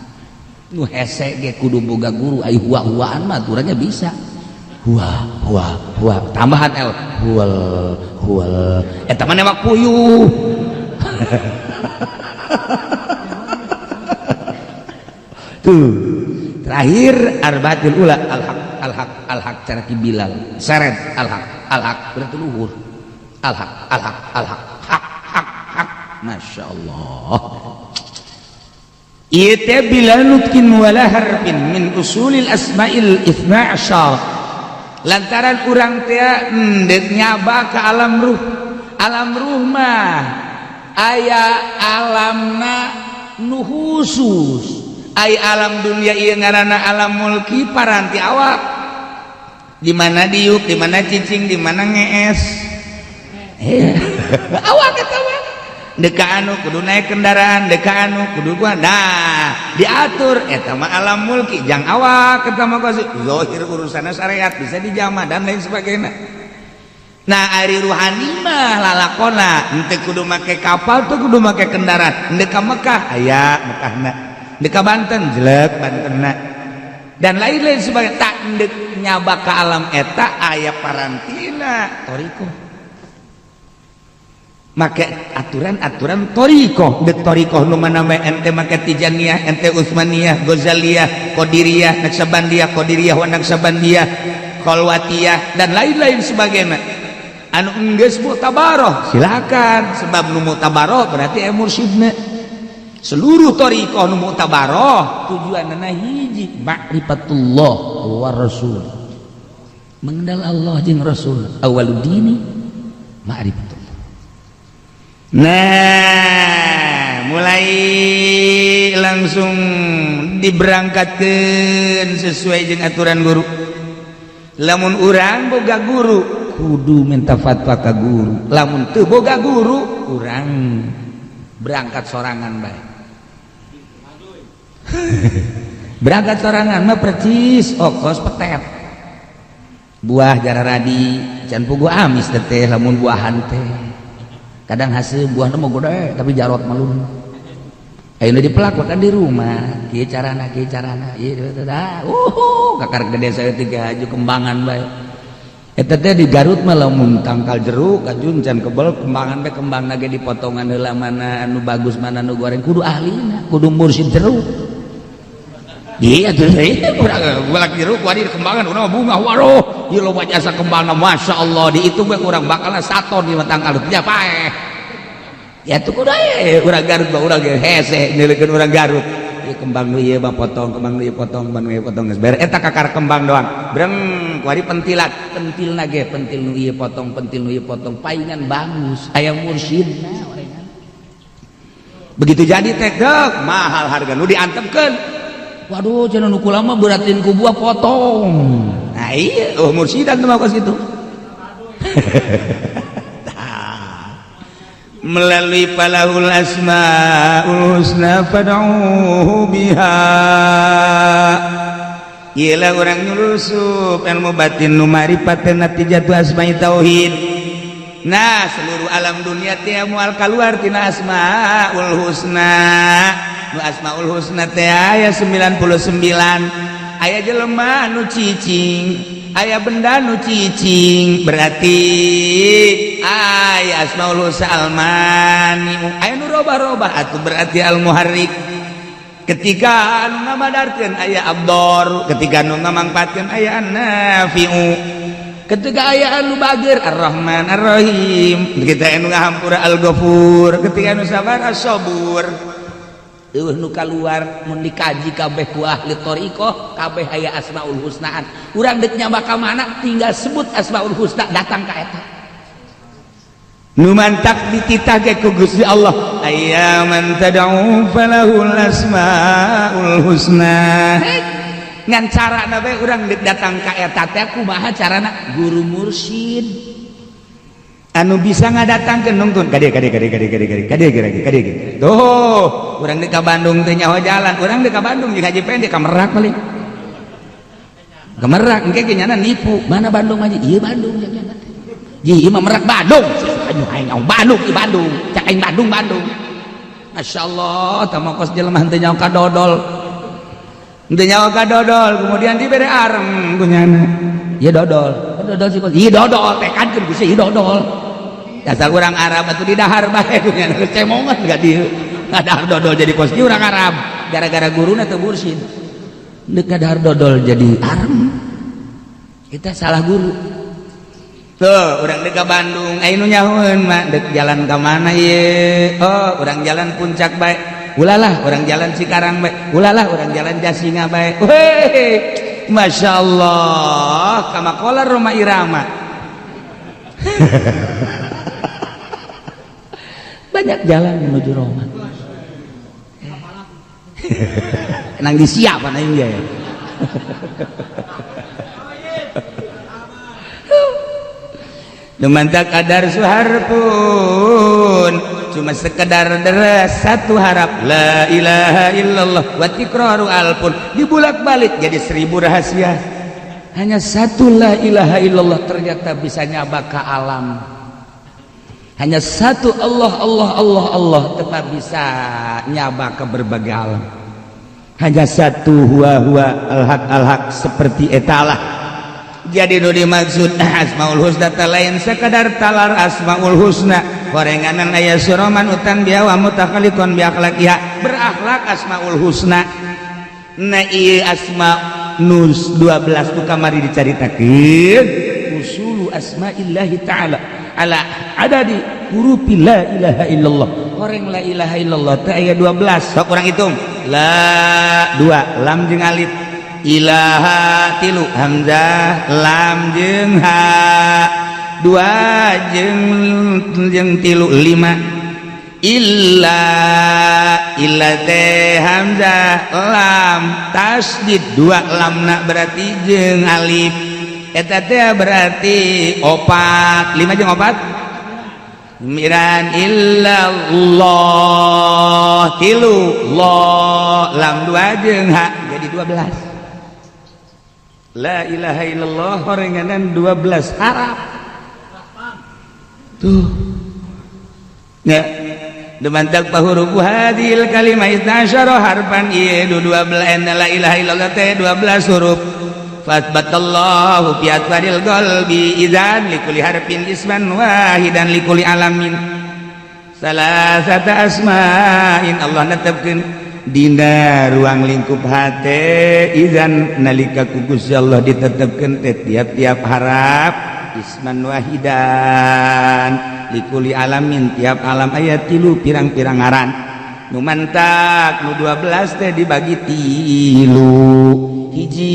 nu hese ge kudu boga guru ai huwa-huwaan mah aturannya bisa huwa tambahan el huwal eta mah nembak puyuh tuh terakhir arbaatul ula al haq cara ki Bilal seret al haq berarti luhur al haq hak masya Allah ieu teh bila nutkin wala harfin min usulil asma'il 12 lantaran urang teh endek nyaba ka alam ruh mah aya alamna nu khusus aya alam dunia ieu ngaranna alam mulki paranti awak di mana diuk di mana cicing di mana ngees awak eta mah deka anu kudu naik kendaraan deka anu kudu gua nah diatur eta mah alam mulki jang awak eta mah zahir urusanna syariat bisa dijama dan lain sebagainya. Nah ari ruhani mah lalakona henteu kudu make kapal tuh kudu make kendaraan henteu ka Mekah aya Mekahna henteu ka Banten jelek Bantenna dan lain-lain sebagainya tak henteu nyaba ka alam eta aya parantina toriko make aturan toriko dek toriko nu mana we ente make Tijaniyah ente Utsmaniyah Ghazaliyah Qadiriyah Naqsabandiyah Qadiriyah wa Naqsabandiyah Khalwatiyah dan lain-lain sebagainya anu enggeus mu'tabaroh silakan sebab nu mu'tabaroh berarti mursyidna seluruh thariqah nu mu'tabaroh tujuanna hiji ma'rifatullah wa rasul mengenal Allah jeung Rasul awaludini ma'rifatullah. Nah mulai langsung diberangkatkeun sesuai jeung aturan guru. Lamun urang boga guru kudu minta fatwa ka guru, lamun teu boga guru urang berangkat sorangan bae. Berangkat sorangan mah percis okos petet buah jararadi can pugu amis teh lamun buahan teh kadang hasil buahna mah gede tapi jarot malun ayeuna dipelakot di rumah kieu carana ieu kakar gede saya 3 haju kembangan bae eta teh di Garut mah lamun tangkal jeruk kajun can kebel kembangan teh kembangna ge dipotongan heula mana anu bagus mana anu goreng kudu ahlina kudu mursyid jeruk iya tuh urang balak jeruk wadi kembangan urang bunga waduh ieu loba jasa kembangna masyaallah diitung we urang bakalna saton di tangkal teh paeh ya tuh kudu aya urang Garut mah urang hese neuleukeun urang Garut ieu kembang nu ieu mah potong kembang nu ieu potong kembang nu ieu potong geus beres eta kakar kembang doang breng kuari pentilat pentilna ge pentil nu ieu potong pentil nu ieu potong paingan bagus aya mursyidna begitu jadi teh dek mahal harga nu diantepkeun waduh cenah nu kula mah beratin ku buah potong nah iya mursidan teh mah kos kitu melalui falahul asmaul husna fad'uhu biha iyalah orang nyulusup ilmu batin nu marifat natijatu asma'i tauhid. Nah seluruh alam dunia teh moal kaluar tina asmaul husna nu asmaul husna teh aya 99 aya jelema nu cicing aya benda nu cicing berarti aya asmaul husna almani aya nu robah-robah atuh berarti al muharrik ketika anu ngamadarkeun aya abdor ketika anu ngamangpatkeun aya nafi'u ketika aya anu bagir ar-rahman ar-rahim ketika anu ngahampura al-ghafur ketika anu sabar as-sabur nu kaluar mun dikaji kabeh ku ahli thariqah kabeh aya asmaul husnaan urang deuk nyaba ka mana tinggal sebut asmaul husna datang ka eta nu mantak dititah ge ku Gusti Allah aya man tad'u falahul asmaul husna ngan carana we urang deuk datang ka eta teh kumaha carana guru mursyid anu bisa ngadatangkeun nungtun kade tuh urang di ka Bandung teh nyawa jalan urang di ka Bandung jeung Haji Pende ka Merak paling ka Merak engke ge nyana nipu mana Bandung aja ieu Bandung jeung ieu mah Merak Bandung aduh aing Bandung di Bandung cak aing Bandung masyaallah tah mah kos jelema teh nyawa ka dodol kemudian dibere arem kunyana ieu dodol sih kos ieu dodol tekankeun ku ieu dodol dasar urang Arab atuh di dahar bae kunyana cemongan enggak dieu ngadahar dodol jadi kos ieu urang Arab gara-gara guruna teu mursyid deuk ngadahar dodol jadi arem kita salah guru tuh urang deuk ka Bandung aya nu nyahoeun mah deuk jalan ka mana ieu oh urang jalan puncak bae ulalah orang jalan Cikarang bae, ulalah orang jalan Jasinga bae. Weh, Masya Allah, kama kolar Roma Irama. Banyak jalan menuju Roma. Nang disiap mana ini ya. Dumantak kadar suhar pun cuma sekedar deras satu harap la ilaha illallah wa tikraru alpun dibulak-balik jadi 1000 rahasia. Hanya satu la ilaha illallah ternyata bisa nyaba ke alam. Hanya satu Allah tetap bisa nyaba ke berbagai alam. Hanya satu huwa al-haq seperti etalah. Jadi nu dimaksud Asmaul Husna lain sekadar talar Asmaul Husna gorenganan aya suroman utan biawa mutakhaliqon bi akhlaqiha berakhlak Asmaul Husna. Nah ieu asma nus 12 tu kamari dicaritakeun usulu asmaillahi taala ala adadi hurufi la ilaha illallah. Goreng la ilaha illallah teh aya 12 sok urang hitung. La 2 lam jeung alif, ilaha 3 hamzah lam jeung ha 2 jeung 3 5 illa teh hamzah lam tasdid 2 lamna berarti jeung alif eta teh berarti 4 5 jeung 4 miran illallah 3 Allah lam 2 jeung ha jadi 12. La ilaha illallah horenganan 12 harap tuh ya demantak pahuruf hadil kalimah 12 harfan ieu 12 la ilaha illallah teh 12 huruf fasbatallahu fi atfaril qalbi idzan likulli harfin isman wahidan likulli alamin salasata asma'in Allah netepkeun dina ruang lingkup hate idzan nalika ku Gusti Allah ditetepkeun teh tiap-tiap harap isman wahidan likulli alamin tiap alam aya 3 pirang-pirang ngaran nu mantak nu 12 teh dibagi 3 hiji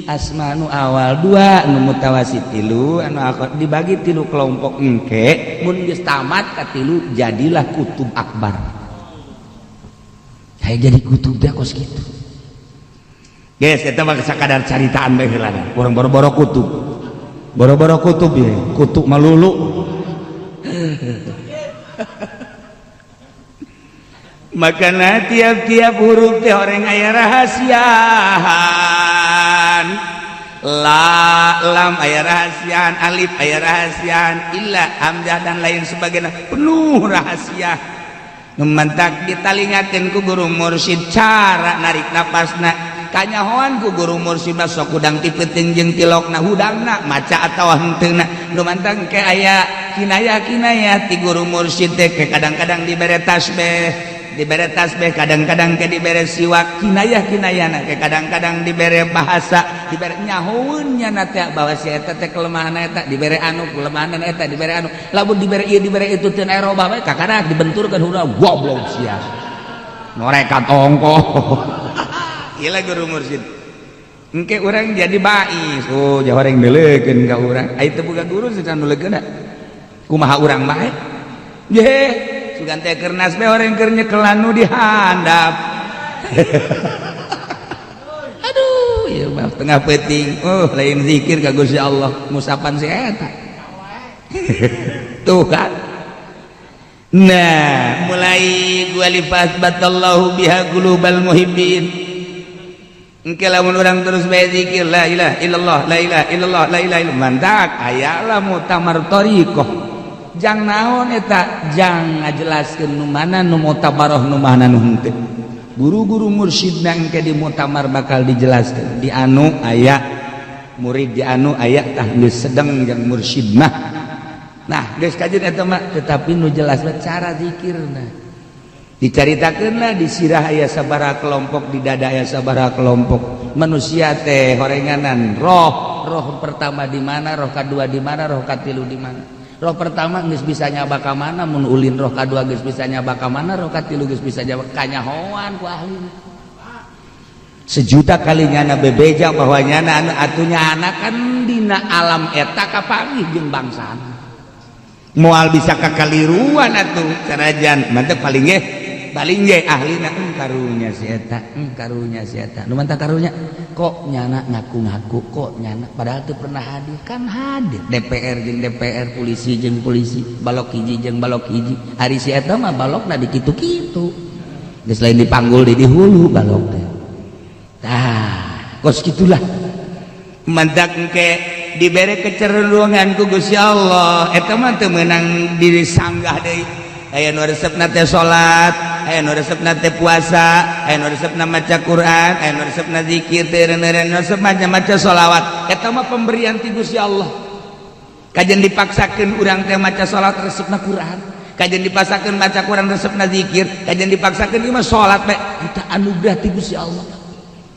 asma nu awal 2 nu mutawasit 3 anu akhir dibagi 3 kelompok engke mun geus tamat ka 3 jadilah kutub akbar. Kayak jadi kutub teh kos kitu. Guys, eta mah sakadar caritaan bae heula. Urang boro-boro kutub. Boro-boro kutub ya, kutub malulu. Makana tiap-tiap huruf teh orang aya rahasiaan. La lam aya rahasiaan, alif aya rahasiaan, illa hamzah dan lain sebagainya penuh rahasia. Numantak ditalingakeun ku guru mursyid cara narik napasna kanyahoan ku guru mursyid sok udang ti peuting jeung tilokna hudangna maca atawa henteuna. Numantak ke aya kinayah ti guru mursyid teh ke kadang-kadang dibere tasbih kadang-kadang ke dibere siwak kinayah-kinayana ke kadang-kadang dibere bahasa dibere nyahoeunnya na teh bahwa si eta teh kelemahan eta dibere anu kelemahan eta dibere anu lamun dibere ieu dibere itu teu Eropa bae kakana dibenturkeun huna goblok sia norekat ongko ieu guru mursyid engke urang jadi bais oh jah horeng deuleukeun ka urang ai teu boga guru cenah nuleukkeun kumaha urang bae ye sugan teh kernas be orang keur nyekelan nu dihandap. Aduh, ieu mah tengah peuting. Oh, lain zikir ka Gusti Allah, musapan si eta. Tuh kan. Nah, mulai gua lifas batallahu biha qulubal muhibbin. Engke lamun urang terus bae zikir la ilaha illallah, la ilaha illallah, la ilaha illallah. Mantak aya lah mutamar thariqah. Jang naon eta jang ngajelaskeun nu mana nu mutabaroh nu mana nu henteu guru-guru mursyidna engke di mutamar bakal dijelaskeun di anu aya murid di anu aya tah geus sedeng jeung mursyid mah nah geus kajeun eta mah tetapi nu jelas cara zikirna dicaritakeunlah di sirah aya sabaraha kelompok di dada aya sabaraha kelompok manusia teh horenganan roh pertama di mana roh kedua di mana roh katilu di mana roh pertama geus bisa nyaba ka mana, mun ulin roh kadua geus bisa nyaba ka mana, roh katilu geus bisa nyaba kanyahoan ku ahli. Sejuta kali nyana bebeja bahwa nyana anu atunya anak kan dina alam eta kapanggih jeung bangsana. Moal bisa kakaliruan atuh sanajan mantep paling ge ahlina karunya si eta nu mantap karunya kok nyana ngaku-ngaku kok nyana padahal teu pernah hadir kan hadir DPR jeung DPR polisi jeung polisi balok hiji jeung balok hiji ari si eta mah balokna di kitu-kitu geus lain dipanggul di hulu balok teh tah kos gitulah mantak engke dibere kecerungan ku Gusti Allah eta mah teu meunang disanggah deui aya nu resepna teh salat aya nu resepna teh puasa aya nu resepna maca Quran aya nu resepna zikir teh aya nu resep maca sholawat eta mah pemberian ti Gusti Allah kajen dipaksakeun urang teh maca salat resepna Quran kajen dipaksakeun maca Quran resepna zikir kajen dipaksakeun ieu mah salat bae eta anugerah ti Gusti Allah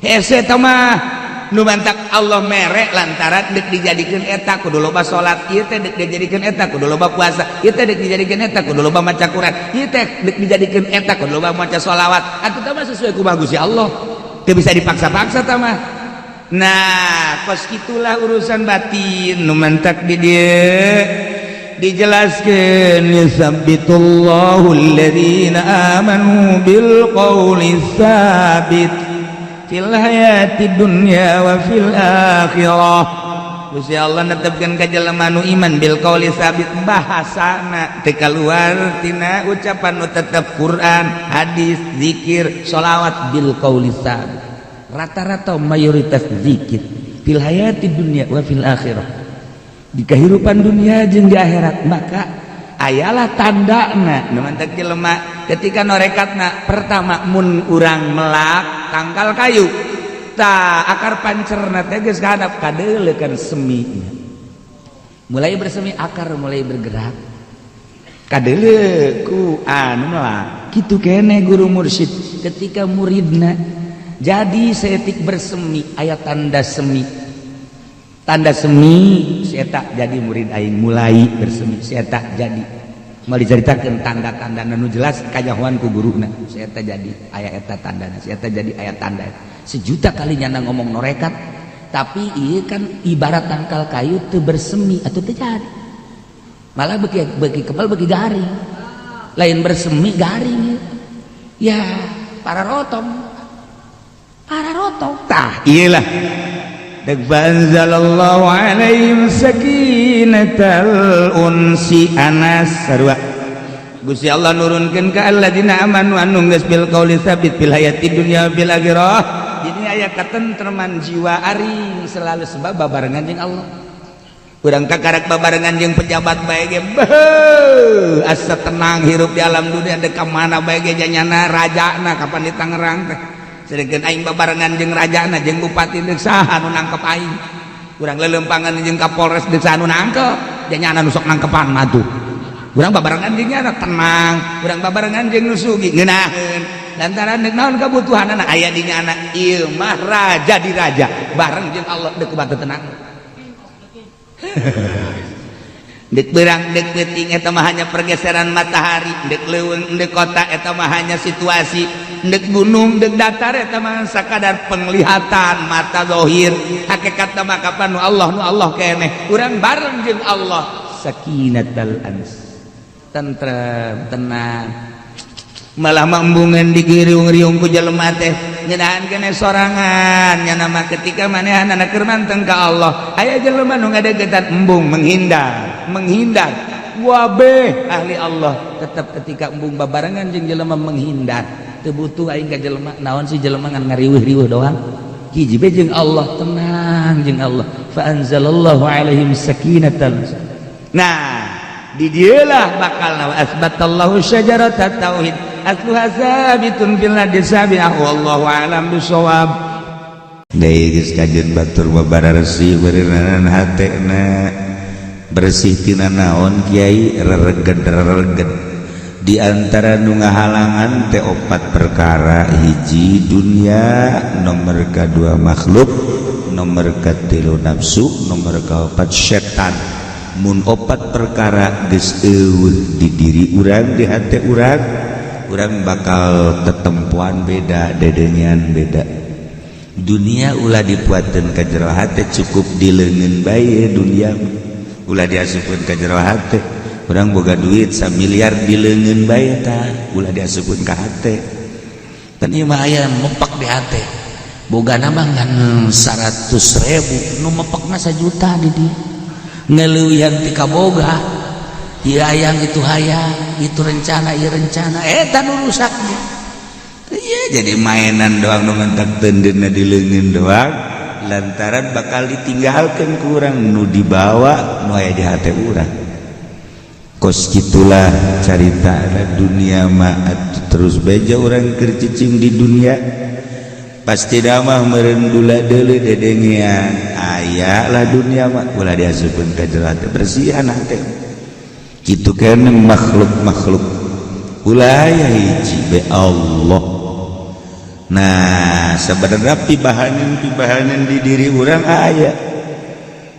hese eta mah nu mantak Allah mere lantaran dek dijadikeun eta kudu loba salat ieu teh dek dijadikeun eta kudu loba puasa ieu teh dek dijadikeun eta kudu loba maca Quran ieu teh dek dijadikeun eta kudu loba maca sholawat atuh teh mah sesuai ku Gusti Allah teu bisa dipaksa-paksa tah mah nah kos kitulah urusan batin nu mantak di dieu dijelaskeun yusabbitullahu alladzina amanu bil qawli tsabit fil hayati dunya wa fil akhirah. Gusti Allah netepkeun ka jelema nu iman bil qauli sabit bahasana teu kaluar tina ucapan nu tetep Quran, hadis, zikir, sholawat bil qauli sabit. Rata-rata mayoritas zikir fil hayati dunya wa fil akhirah. Di kehidupan dunia jeung di akhirat maka ayalah tandana nu mantek jelema ketika norekatna pertama mun urang melak tangkal kayu ta akar pancerna teh geus kahadap kadeuleukeun seminya mulai bersemi akar mulai bergerak kadeuleu ku anu melak kitu keneh guru mursyid ketika muridna jadi seetik bersemi aya tanda semi si eta jadi murid aing mulai bersemi si eta jadi mau diceritakeun tanda-tanda nu jelas kajahuan ku guruna si eta jadi aya eta tandana si eta jadi aya tanda sejuta kali nyana ngomong norekat tapi ieu kan ibarat tangkal kayu teu bersemi atuh teu jadi malah beuki kebal beuki garing lain bersemi garing ya para rotong tah iyalah Anzalallahu alaihim sakinatal unsi Anas sarua Gusti Allah nurunkeun ka alladzina amanu anu geus bil qauli tsabit fil hayatid dunya bil akhirah jadi aya katentreman jiwa aring selalu sebab babarengan jeung Allah urang kakarek babarengan jeung pejabat bae ge asa tenang hirup di alam dunia dek ka mana bae ge janyana rajana kapan di Tangerang teh sedangkan aing babarengan jeung rajana jeung bupati deuk saha nu nangkep aing urang lelempangan jeung Kapolres deuk saha nu nangkep janyana nu sok nangkepan mah tuh urang babarengan jeung nya tenang urang babarengan jeung nu sugi ngeunaheun lantaran deuk naon kabutuhanna aya di nya anak ieu mah raja di raja bareng jeung Allah deuk batu tenang dek berang dek peting eta mah hanya pergeseran matahari dek leuweung dek kota eta mah hanya situasi dek gunung dek datar eta mah sakadar penglihatan mata zahir hakikatna mah kapan nu Allah keneh urang bareng jeung Allah sakinatal ans tentrem tenang malah mambungan digiriung-riung ku jelema teh nyeunaan keneh sorangan nya nama ketika manehanna keur manteng ka Allah aya jelema nu ngadegetan embung menghindar wabe ahli Allah tetap ketika embung babarengan jeung jelema menghindar teu butuh aing ka jelema naon si jelema ngan ngariweuh-riweuh doang hiji be jeung Allah tenang jeung Allah fa anzalallahu alaihim sakinatal nah di dieulah bakalna asbatallahu syajaratat tauhid asluha sabitun fil hadisabiah wallahu a'lam bissawab deui geus kajeun batur babararsi beureunan hatena bersih tina naon kiai rereged di antara nu ngahalangan teh 4 perkara hiji dunia nomor kedua makhluk nomor ketilu nafsu nomor keempat setan mun opat perkara geus eueuh di diri urang di hati urang bakal tetempuan beda dedengian beda dunia ulah dipuateun ka jero hate cukup dileungeun bae dunia ulah diasupkeun ka jero hate urang boga duit 1 miliar dileungeun bae tah ulah diasupkeun ka hate dan ieu mah aya mepak di hate bogana mah ngan 100.000 nu mepekna 1 juta di dieu ngeleuwihan ti kaboga ieu hayang itu hayang itu rencana ieu rencana eta nu rusaknya iya jadi mainan doang nu ngantak tendeunna dileungeun doang lantaran bakal ditinggalkeun ku urang nu dibawa nu aya di hate urang kos gitulah carita dunia mah terus beja urang keur cicing di dunia pasti damah meureun dula deuleu dedengian aya lah dunia mah ulah diasupkeun ka jero hate bersihan hate kitu keneh makhluk ulah aya hiji be Allah. Nah sebenarnya pibahanan di diri urang aya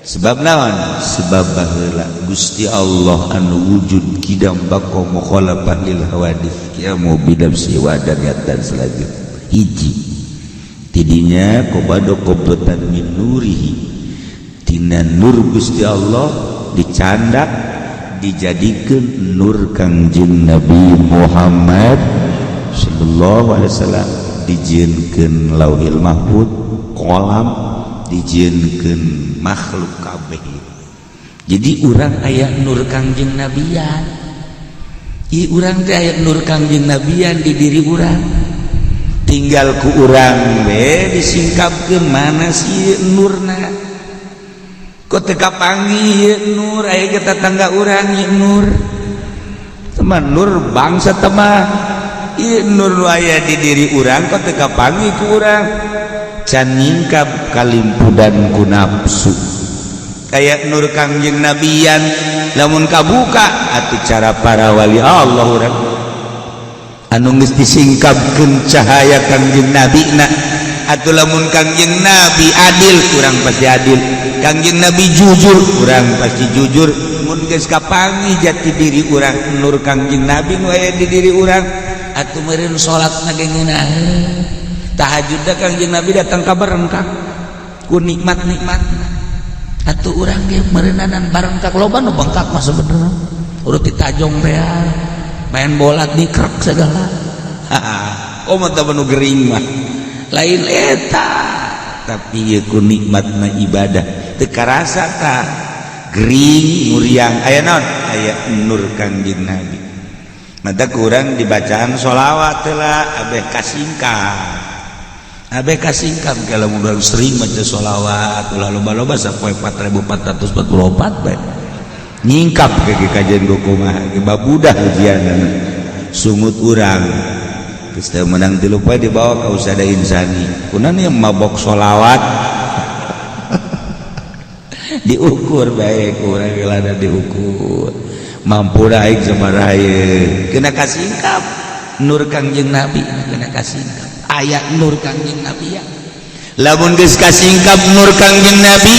sebab naon sebab baheula Gusti Allah anu wujud kidam baqo mukhalafan lil hawadits kiamu bidam siwadan yatan selanjut hiji tidinya kobado qobatan min nurihi tina nur Gusti Allah dicandak dijadikeun nur Kangjeng Nabi Muhammad sallallahu alaihi wasallam dijieunkeun lauhil mahfuz kolam dijieunkeun makhluk kabeh jadi urang aya nur Kangjeng Nabian ieu urang teh aya nur Kangjeng Nabian di diri urang tinggal ku urang we disingkapkeun mana si nurna kok teu kapanggih ieu nur aya ke tetangga urang ieu nur teman nur bangsa teman ieu nur nu aya di diri urang kok teu kapanggih ku urang can nyingkap kalimpudan ku nafsu kayak nur Kangjeng Nabian lamun kabuka atuh cara para wali Allah urang anu geus disingkapkeun cahaya Kangjeng Nabina atuh lamun Kangjeng Nabi adil urang pasti adil Kangjeng Nabi jujur urang pasti jujur mun geus kapanggih jati diri urang nur Kangjeng Nabi nu aya di diri urang atuh meureun salatna ge ngeunah tahajud da Kangjeng Nabi datang ka barengkak ku nikmat-nikmatna atuh urang ge meureunanan barengkak loba nu bengkak mah sebenarnya urut ditajong teh main bola dikrek segala komo teh nu gering mah lain eta tapi ieu ku nikmatna ibadah teu karasa tah gering muriang aya naon aya nur Kangjeng Nabi mata kurang dibacaan sholawat lah abeh kasingkam kalau urang sering maca sholawat ulah loba-loba sapoe 4444 bae nyingkap ke kajian kumaha ge babudah ujianna sumut urang geus teu meunang 3 poe dibawa ka usada insani kunaon ieu mabok sholawat diukur bae urang gelana diukur mampu raik samaraya kena kasingkap nur Kangjeng Nabi kena kasingkap aya nur Kangjeng Nabi ya lamun geus kasingkap nur Kangjeng Nabi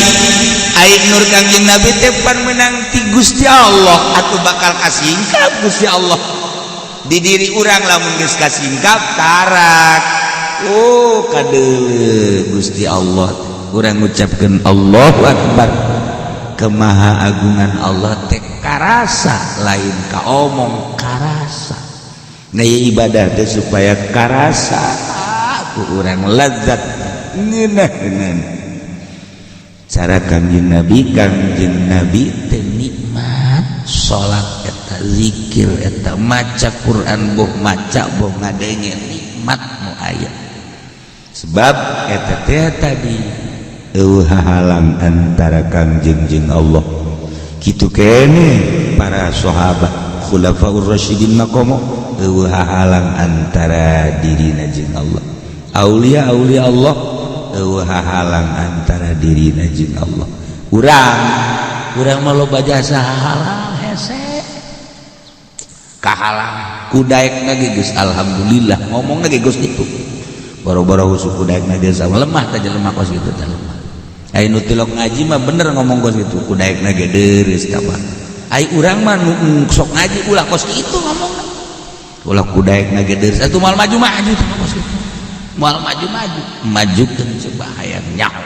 aya nur Kangjeng Nabi teh pan menang ti Gusti Allah atuh bakal kasingkap Gusti Allah di diri urang lamun geus kasingkap tarak oh kadeuleu Gusti Allah urang ngucapkeun Allahu Akbar kemaha agungan Allah teh karasa lain ka omong karasa nah ibadah teh supaya karasa ku urang lazat ngeunah cara Kangjeng Nabi teh nikmat salat eta zikir eta maca Quran boh maca boh ngadenge nikmat nu aya sebab eta teh tadi eueuh halang antara Kangjeng jeung Allah kitu keneh para sahabat khulafaur rasyidin maqamo eueuh halang antara dirina jeung Allah aulia Allah eueuh halang antara dirina jeung Allah urang mah loba jasa halang hese kahalang kudaekna ge geus alhamdulillah ngomongna ge geus ditu boro-boro husuk kudaekna dia sama lemah teh jelema kos kitu teh lemah Ai nu tilok ngaji mah bener ngomong kos gitu kudaekna ge deureus tah. Ai urang mah nu sok ngaji ulah kos itu ngomongna. Ulah kudaekna ge deureus atuh moal maju-maju tah kos gitu. Moal maju-maju, majukeun coba hayang nyaho.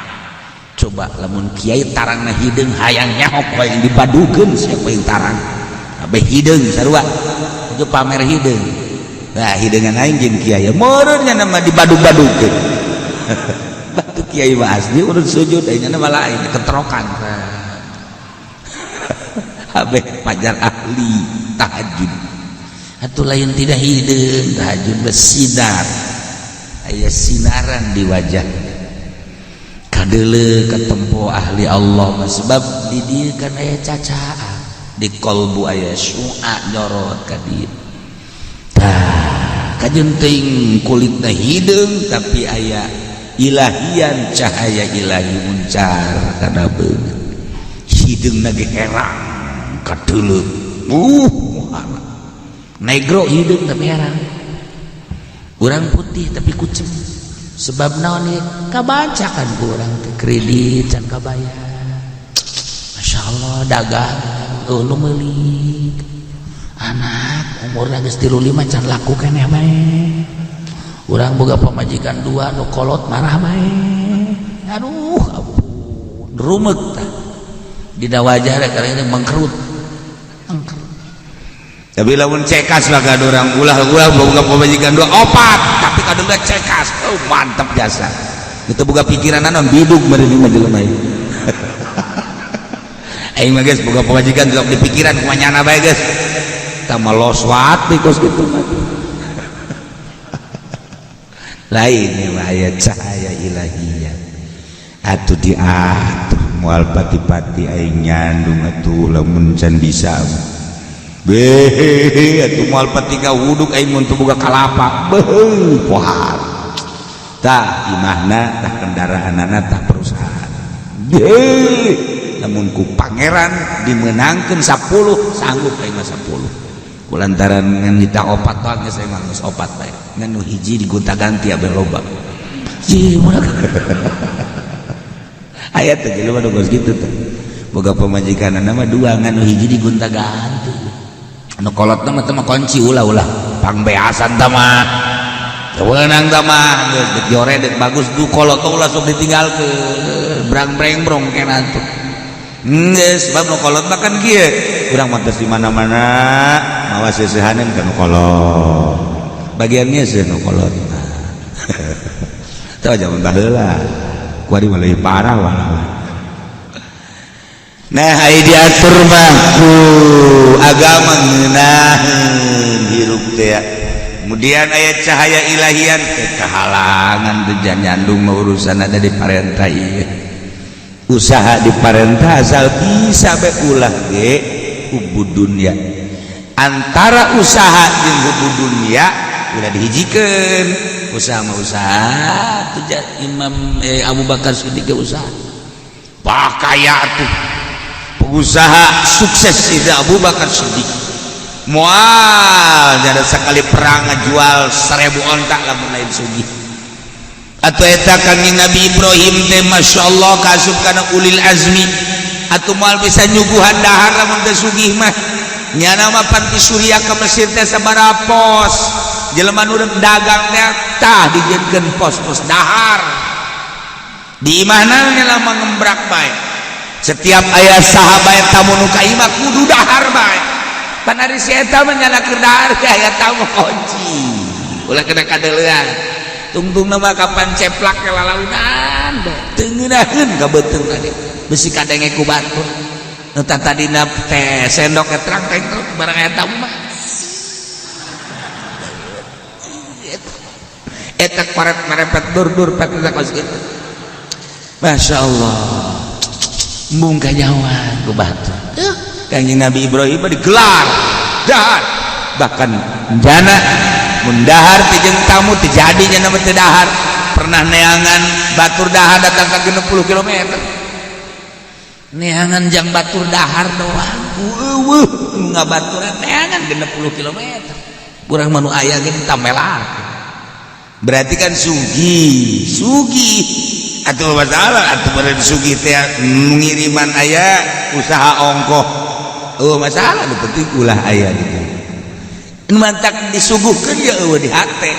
Coba lamun kiai tarangna hideung hayang nyaho poe dipadukeun siapa yang tarang. Abeh hideung sarua. Itu pamer hideung. Nah hideungan aing jeung kiai meureun nya nama dibadug-badugkeun. Batu kiai mah asli urut sujud ayeuna mah lain keterokan. Habeh pajar ahli tahajud. Atuh lain tidak hideung tahajud bersinar. Aya sinaran di wajah. Kadeuleu katempo ahli Allah mah sebab di dieu kan aya cacaan. Di kolbu aya syu'a nyorot ka dieu. Tah kajeun teuing kulitna hideung tapi aya ilahian cahaya ilahi muncar kana beungeut hideungna ge herang kadeuleu negro hideung tapi herang urang putih tapi kucing sebab naon ieu kabacakan ku urang teh kredit can kabayar masyaallah dagang nu meuli anak umurna geus 35 can laku keneh bae urang boga pamajikan 2 nu kolot marah bae aduh ampun rumek tah dina wajah da karena mengkerut tapi lamun cekas lah ka urang ulah boga pamajikan 2 opat tapi kadang cekas oh mantap jasa kita boga pikiran naon bidug meureun mah jelema ieu aing mah geus boga pamajikan sok dipikiran kumanyana bae geus tah mah loswat di kos kitu mah lain aya cahaya ilahiyah atuh diatur moal pati-pati aing nyandung atuh lamun can bisa beh atuh moal pati ka wuduk aing mun teu boga kalapa beuh pohar tah imahna tah kendaraanana tah perusahaan beh lamun ku pangeran dimenangkeun 10 sanggup aing mah 10 kulantaran ngan nyita opat doang geus emang geus opat bae ngan nu hiji digonta-ganti abeh loba ji moal aya teh jelema nu geus kitu teh boga pamajikanana mah 2 ngan nu hiji digonta-ganti anu kolotna mah teh mah kunci ulah-ulah pangbeasan teh mah weunang teh mah geus dijore dek bagus du kolot ulah sok ditinggalkeun brang-breng-brong kenah tuh geus sebab nu kolot mah kan kieu urang mah di mana-mana mawa seusehaneun ka nu kolot bagiannya sih nu kolot teu zaman baheula kuari mah leuwih parah walau nah ai diatur mah ku agama ngeunaheun hirup teh kemudian aya cahaya ilahian kehalangan teu nyandung urusan ada di parentah ieu usaha di parentah asal bisa be ulah ge hubud dunia antara usaha jeung hubud dunia udah dihijikeun usaha mah usaha tuh Imam Abu Bakar Siddiq ge usaha pakaya tuh pengusaha sukses itu Abu Bakar Siddiq moal jadi sekali perang ngejual 1000 ontak lamun lain sugih atau eta kangjeng Nabi Ibrahim teh masyaallah kasub kana ulil azmi atuh moal bisa nyuguhan dahar lamun teh sugih mah nyana mah panti surya ka Mesir teh sabaraha pos jelema nu dagang teh tah dijieunkeun pos-pos dahar di imahna nya lama ngembrak bae setiap aya sahabat tamu nu ka imah kudu dahar bae panari si eta mah nyana keur dahar aya tamu kunci ulah kena kadeuleuan tungtung nama kapan ceplak ke lalaunan teu ngeunaheun ka beuteung tadi besi kadenge ku batur nu tadina teh sendok ke terang teh barang eta mah eta paret merepet dur-dur pet kos kitu masyaallah embung kajawan ku batur kanjeng Nabi Ibrahim digelar dahar bahkan jana mundahar tejeng tamu terjadinya nama tedahar pernah neangan batur dahar datang ke 60 km neangan jang batur dahar doang nggak baturan neangan 60 km kurang manu ayah gini tamelar berarti kan sugi atuh masalah atuh beren sugih teh ngiriman aya usaha ongkoh masalah nu penting ulah aya gitu nu mantak disuguhkeun ge eueuh di hate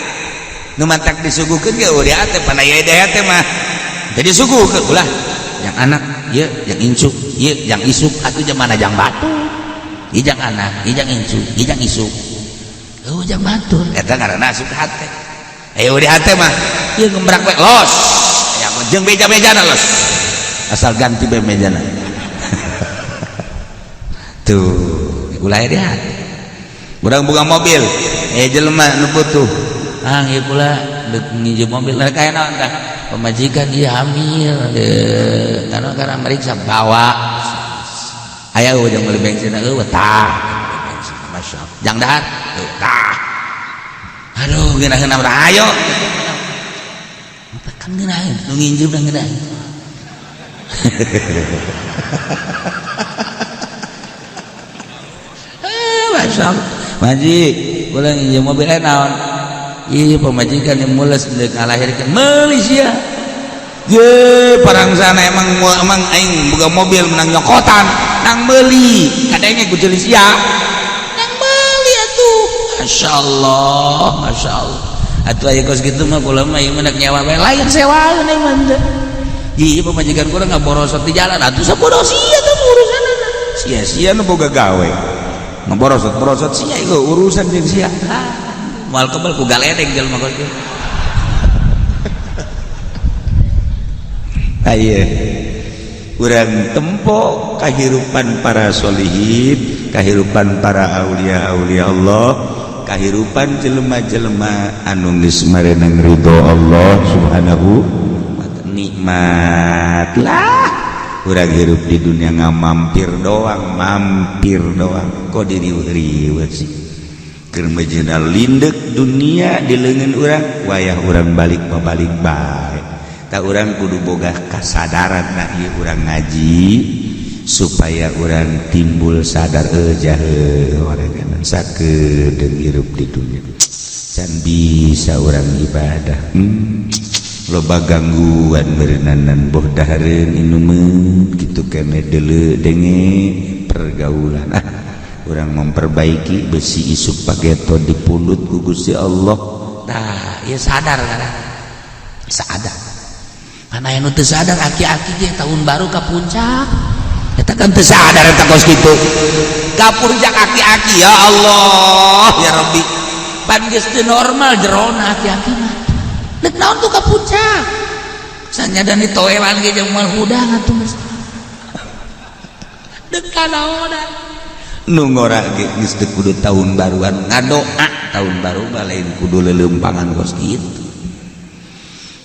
nu mantak disuguhkeun ge eueuh di hate pan aya di hate mah jadi suguhkeun ulah yang anak ieu yang insuk ieu yang isuk atuh jang mana jang batu ieu jang anak ieu jang insuk ieu jang isuk eueuh jang batur eta ngaranna asup hate aya di hate mah ieu ngembrak we los aya jeung beja-bejana los asal ganti bejana tuh ulah aya di hate urang boga mobil jelema nu butuh ieu pula deuk ngijeu mobil kayak naon tah pemajikan ieu hamil karena meriksa bawa aya jeung meuli bensin eueuh tah masyaallah jang dahar tah aduh geuna-geuna urang ayo kan ngeunaheun nu nginjeu urang ngeunaheun masyaallah maji ulah nginjeu mobil naon ieu pemajikan yang mules deuk ngalahirkeun meuli sia ge parangsana emang aing boga mobil menang nyokotan nang meuli kadenge ku jeung sia nang meuli atuh masyaallah atuh aya kos kitu mah kula mah ieu menak nyewa bae lain sewaeun aing mah ieu pemajikan kurang ngaborosot di jalan atuh sabodos sia teh urusanna sia-sia nu boga gawe ngeborosot sia itu urusan jeung sia moal kebal ku galedeg jelema kos kieu aya urang tempo kahirupan para solihin kahirupan para aulia-aulia Allah kahirupan jelema-jelema anu geus marenang ridho Allah subhanahu wa ta'ala nikmat lah urang hirup di dunia ngamampir doang kok diriweuh sih keur mejena lindek dunia di leungeun urang wayah urang balik bae ta urang kudu boga kasadaran na ieu urang ngaji supaya urang timbul sadar jahe orang sakedeung hirup di dunia can bisa urang ibadah loba gangguan meureunanan boh dahareun inumeun kitu kene deuleu denge pergaulan urang memperbaiki besi isuk pageto di pulut ku Gusti Allah tah ieu sadar kana sadar mana anu teu sadar aki-aki ge tahun baru ka puncak eta kan teu sadar eta kos kitu ka puncak aki-aki ya Allah ya Rabbi pan geus teu normal jerona aki-aki mah dek naon tuh ka puncak sanyadan ditoelan ge jeung moal hudang atuh geus dek kanaonan nu ngora ge geus teu kudu tahun baruan ngadoa tahun baru lain kudu leuleumpangan kos kitu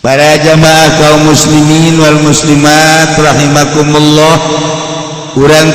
para jamaah kaum muslimin wal muslimat rahimakumullah urang